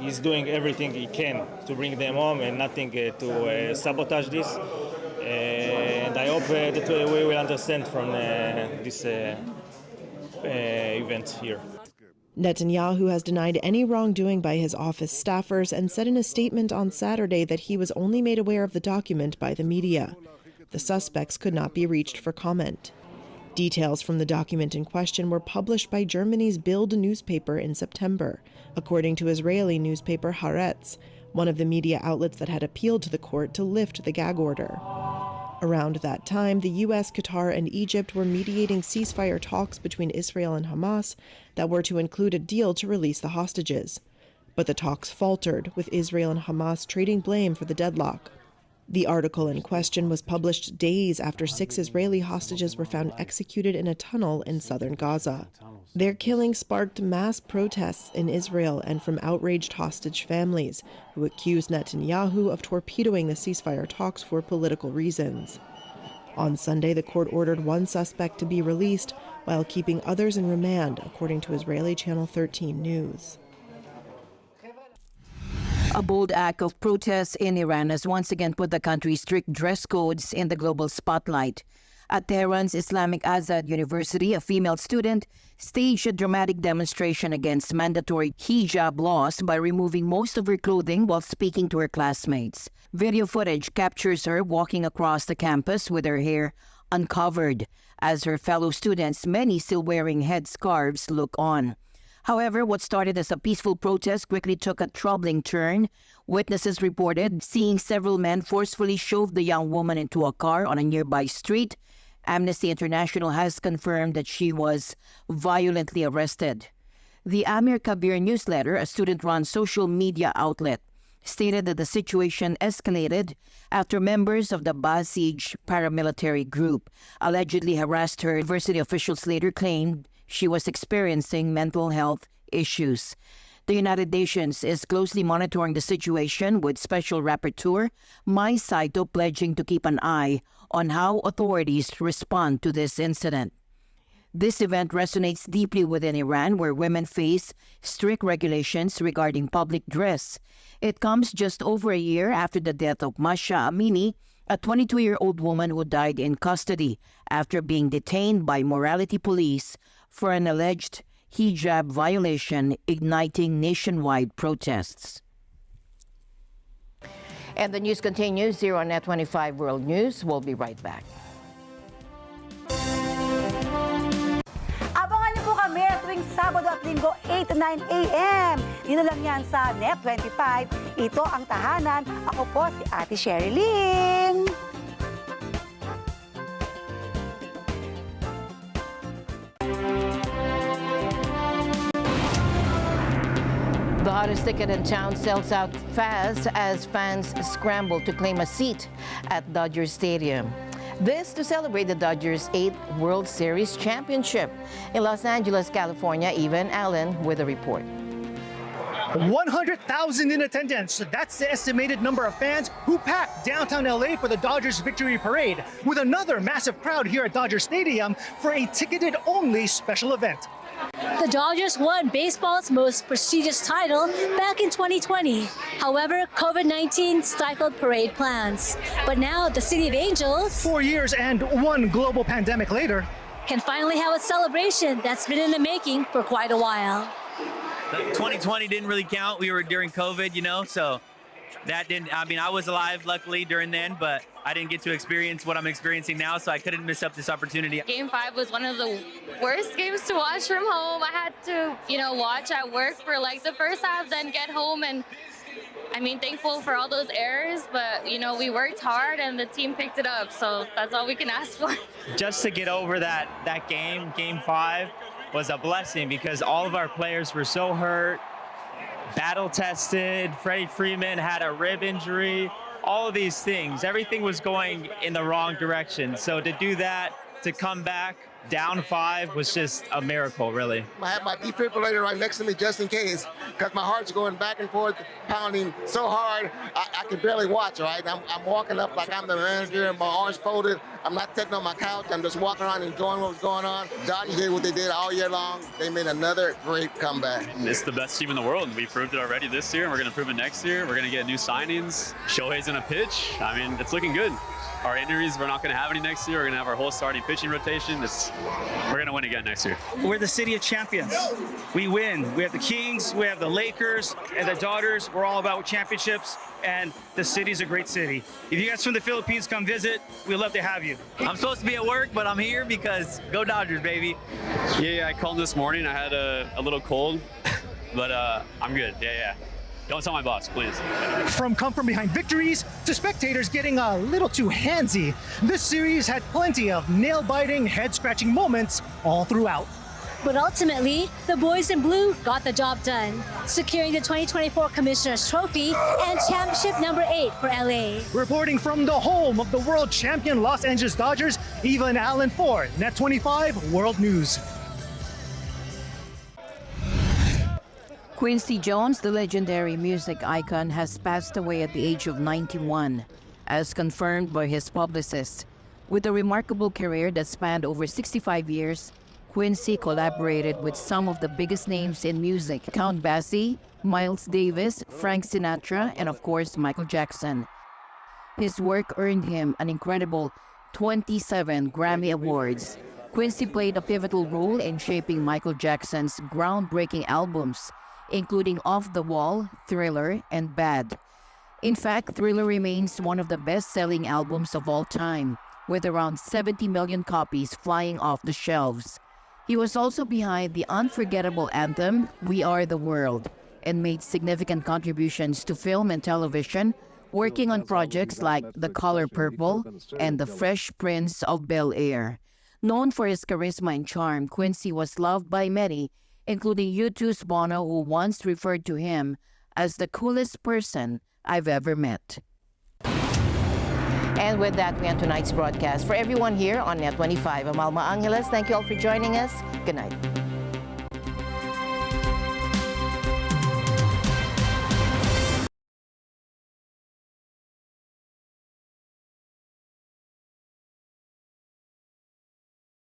he's doing everything he can to bring them home and nothing to sabotage this. And I hope that we will understand from this event here. Netanyahu has denied any wrongdoing by his office staffers and said in a statement on Saturday that he was only made aware of the document by the media. The suspects could not be reached for comment. Details from the document in question were published by Germany's Bild newspaper in September, according to Israeli newspaper Haaretz, one of the media outlets that had appealed to the court to lift the gag order. Around that time, the U.S., Qatar, and Egypt were mediating ceasefire talks between Israel and Hamas that were to include a deal to release the hostages. But the talks faltered, with Israel and Hamas trading blame for the deadlock. The article in question was published days after 6 Israeli hostages were found executed in a tunnel in southern Gaza. Their killing sparked mass protests in Israel and from outraged hostage families, who accused Netanyahu of torpedoing the ceasefire talks for political reasons. On Sunday, the court ordered one suspect to be released while keeping others in remand, according to Israeli Channel 13 News. A bold act of protest in Iran has once again put the country's strict dress codes in the global spotlight. At Tehran's Islamic Azad University, a female student staged a dramatic demonstration against mandatory hijab laws by removing most of her clothing while speaking to her classmates. Video footage captures her walking across the campus with her hair uncovered, as her fellow students, many still wearing headscarves, look on. However, what started as a peaceful protest quickly took a troubling turn. Witnesses reported seeing several men forcefully shove the young woman into a car on a nearby street Amnesty International has confirmed that she was violently arrested. The Amir Kabir newsletter, a student-run social media outlet, stated that the situation escalated after members of the Basij paramilitary group allegedly harassed her. University officials later claimed she was experiencing mental health issues. The United Nations is closely monitoring the situation, with Special Rapporteur Mai Saito pledging to keep an eye on how authorities respond to this incident. This event resonates deeply within Iran, where women face strict regulations regarding public dress. It comes just over a year after the death of Masha Amini, a 22-year-old woman who died in custody after being detained by morality police for an alleged hijab violation, igniting nationwide protests. And the news continues here on NET25 World News. We'll be right back. Abangan niyo po kami tuwing Sabado at Linggo, 8 to 9 a.m. Dito lang yan sa NET25. Ito ang tahanan. Ako po si Ate Sherilyn. The hottest ticket in town sells out fast as fans scramble to claim a seat at Dodger Stadium. This to celebrate the Dodgers' 8th World Series championship. In Los Angeles, California, Evan Allen with a report. 100,000 in attendance. That's the estimated number of fans who packed downtown LA for the Dodgers Victory Parade, with another massive crowd here at Dodger Stadium for a ticketed-only special event. The Dodgers won baseball's most prestigious title back in 2020. However, COVID-19 stifled parade plans. But now the City of Angels, 4 years and one global pandemic later, can finally have a celebration that's been in the making for quite a while. 2020 didn't really count. We were during COVID, you know, so that didn't, I mean, I was alive luckily during then, but I didn't get to experience what I'm experiencing now, so I couldn't miss up this opportunity. Game 5 was one of the worst games to watch from home. I had to, watch at work for like the first half, then get home, and I mean, thankful for all those errors, but we worked hard and the team picked it up, so that's all we can ask for. Just to get over that game 5, was a blessing because all of our players were so hurt, battle tested. Freddie Freeman had a rib injury. All of these things, everything was going in the wrong direction. So to do that, to come back down 5 was just a miracle, really. I have my defibrillator right next to me just in case, because my heart's going back and forth, pounding so hard, I can barely watch, right? I'm walking up like I'm the manager and my arms folded. I'm not sitting on my couch. I'm just walking around enjoying what was going on. Dodgers did what they did all year long. They made another great comeback. It's the best team in the world. We proved it already this year, and we're going to prove it next year. We're going to get new signings. Shohei's in a pitch. I mean, it's looking good. Our injuries, we're not going to have any next year. We're going to have our whole starting pitching rotation. We're going to win again next year. We're the city of champions. We win. We have the Kings, we have the Lakers, and the Dodgers. We're all about championships, and the city's a great city. If you guys from the Philippines come visit, we'd love to have you. I'm supposed to be at work, but I'm here because go Dodgers, baby. Yeah, I called this morning. I had a little cold, but I'm good. Yeah. Don't tell my boss, please. From come-from-behind victories to spectators getting a little too handsy, this series had plenty of nail-biting, head-scratching moments all throughout. But ultimately, the boys in blue got the job done, securing the 2024 Commissioner's Trophy and championship number 8 for LA. Reporting from the home of the world champion Los Angeles Dodgers, Evan Allen for NET25 World News. Quincy Jones, the legendary music icon, has passed away at the age of 91, as confirmed by his publicist. With a remarkable career that spanned over 65 years, Quincy collaborated with some of the biggest names in music: Count Basie, Miles Davis, Frank Sinatra, and of course, Michael Jackson. His work earned him an incredible 27 Grammy Awards. Quincy played a pivotal role in shaping Michael Jackson's groundbreaking albums, including Off the Wall, Thriller, and Bad. In fact, Thriller remains one of the best-selling albums of all time, with around 70 million copies flying off the shelves. He was also behind the unforgettable anthem, We Are the World, and made significant contributions to film and television working on projects like The Color Purple and The Fresh Prince of Bel-Air. Known for his charisma and charm, Quincy was loved by many, including U2's Bono, who once referred to him as the coolest person I've ever met. And with that, we end tonight's broadcast. For everyone here on NET25, I'm Alma Angeles. Thank you all for joining us. Good night.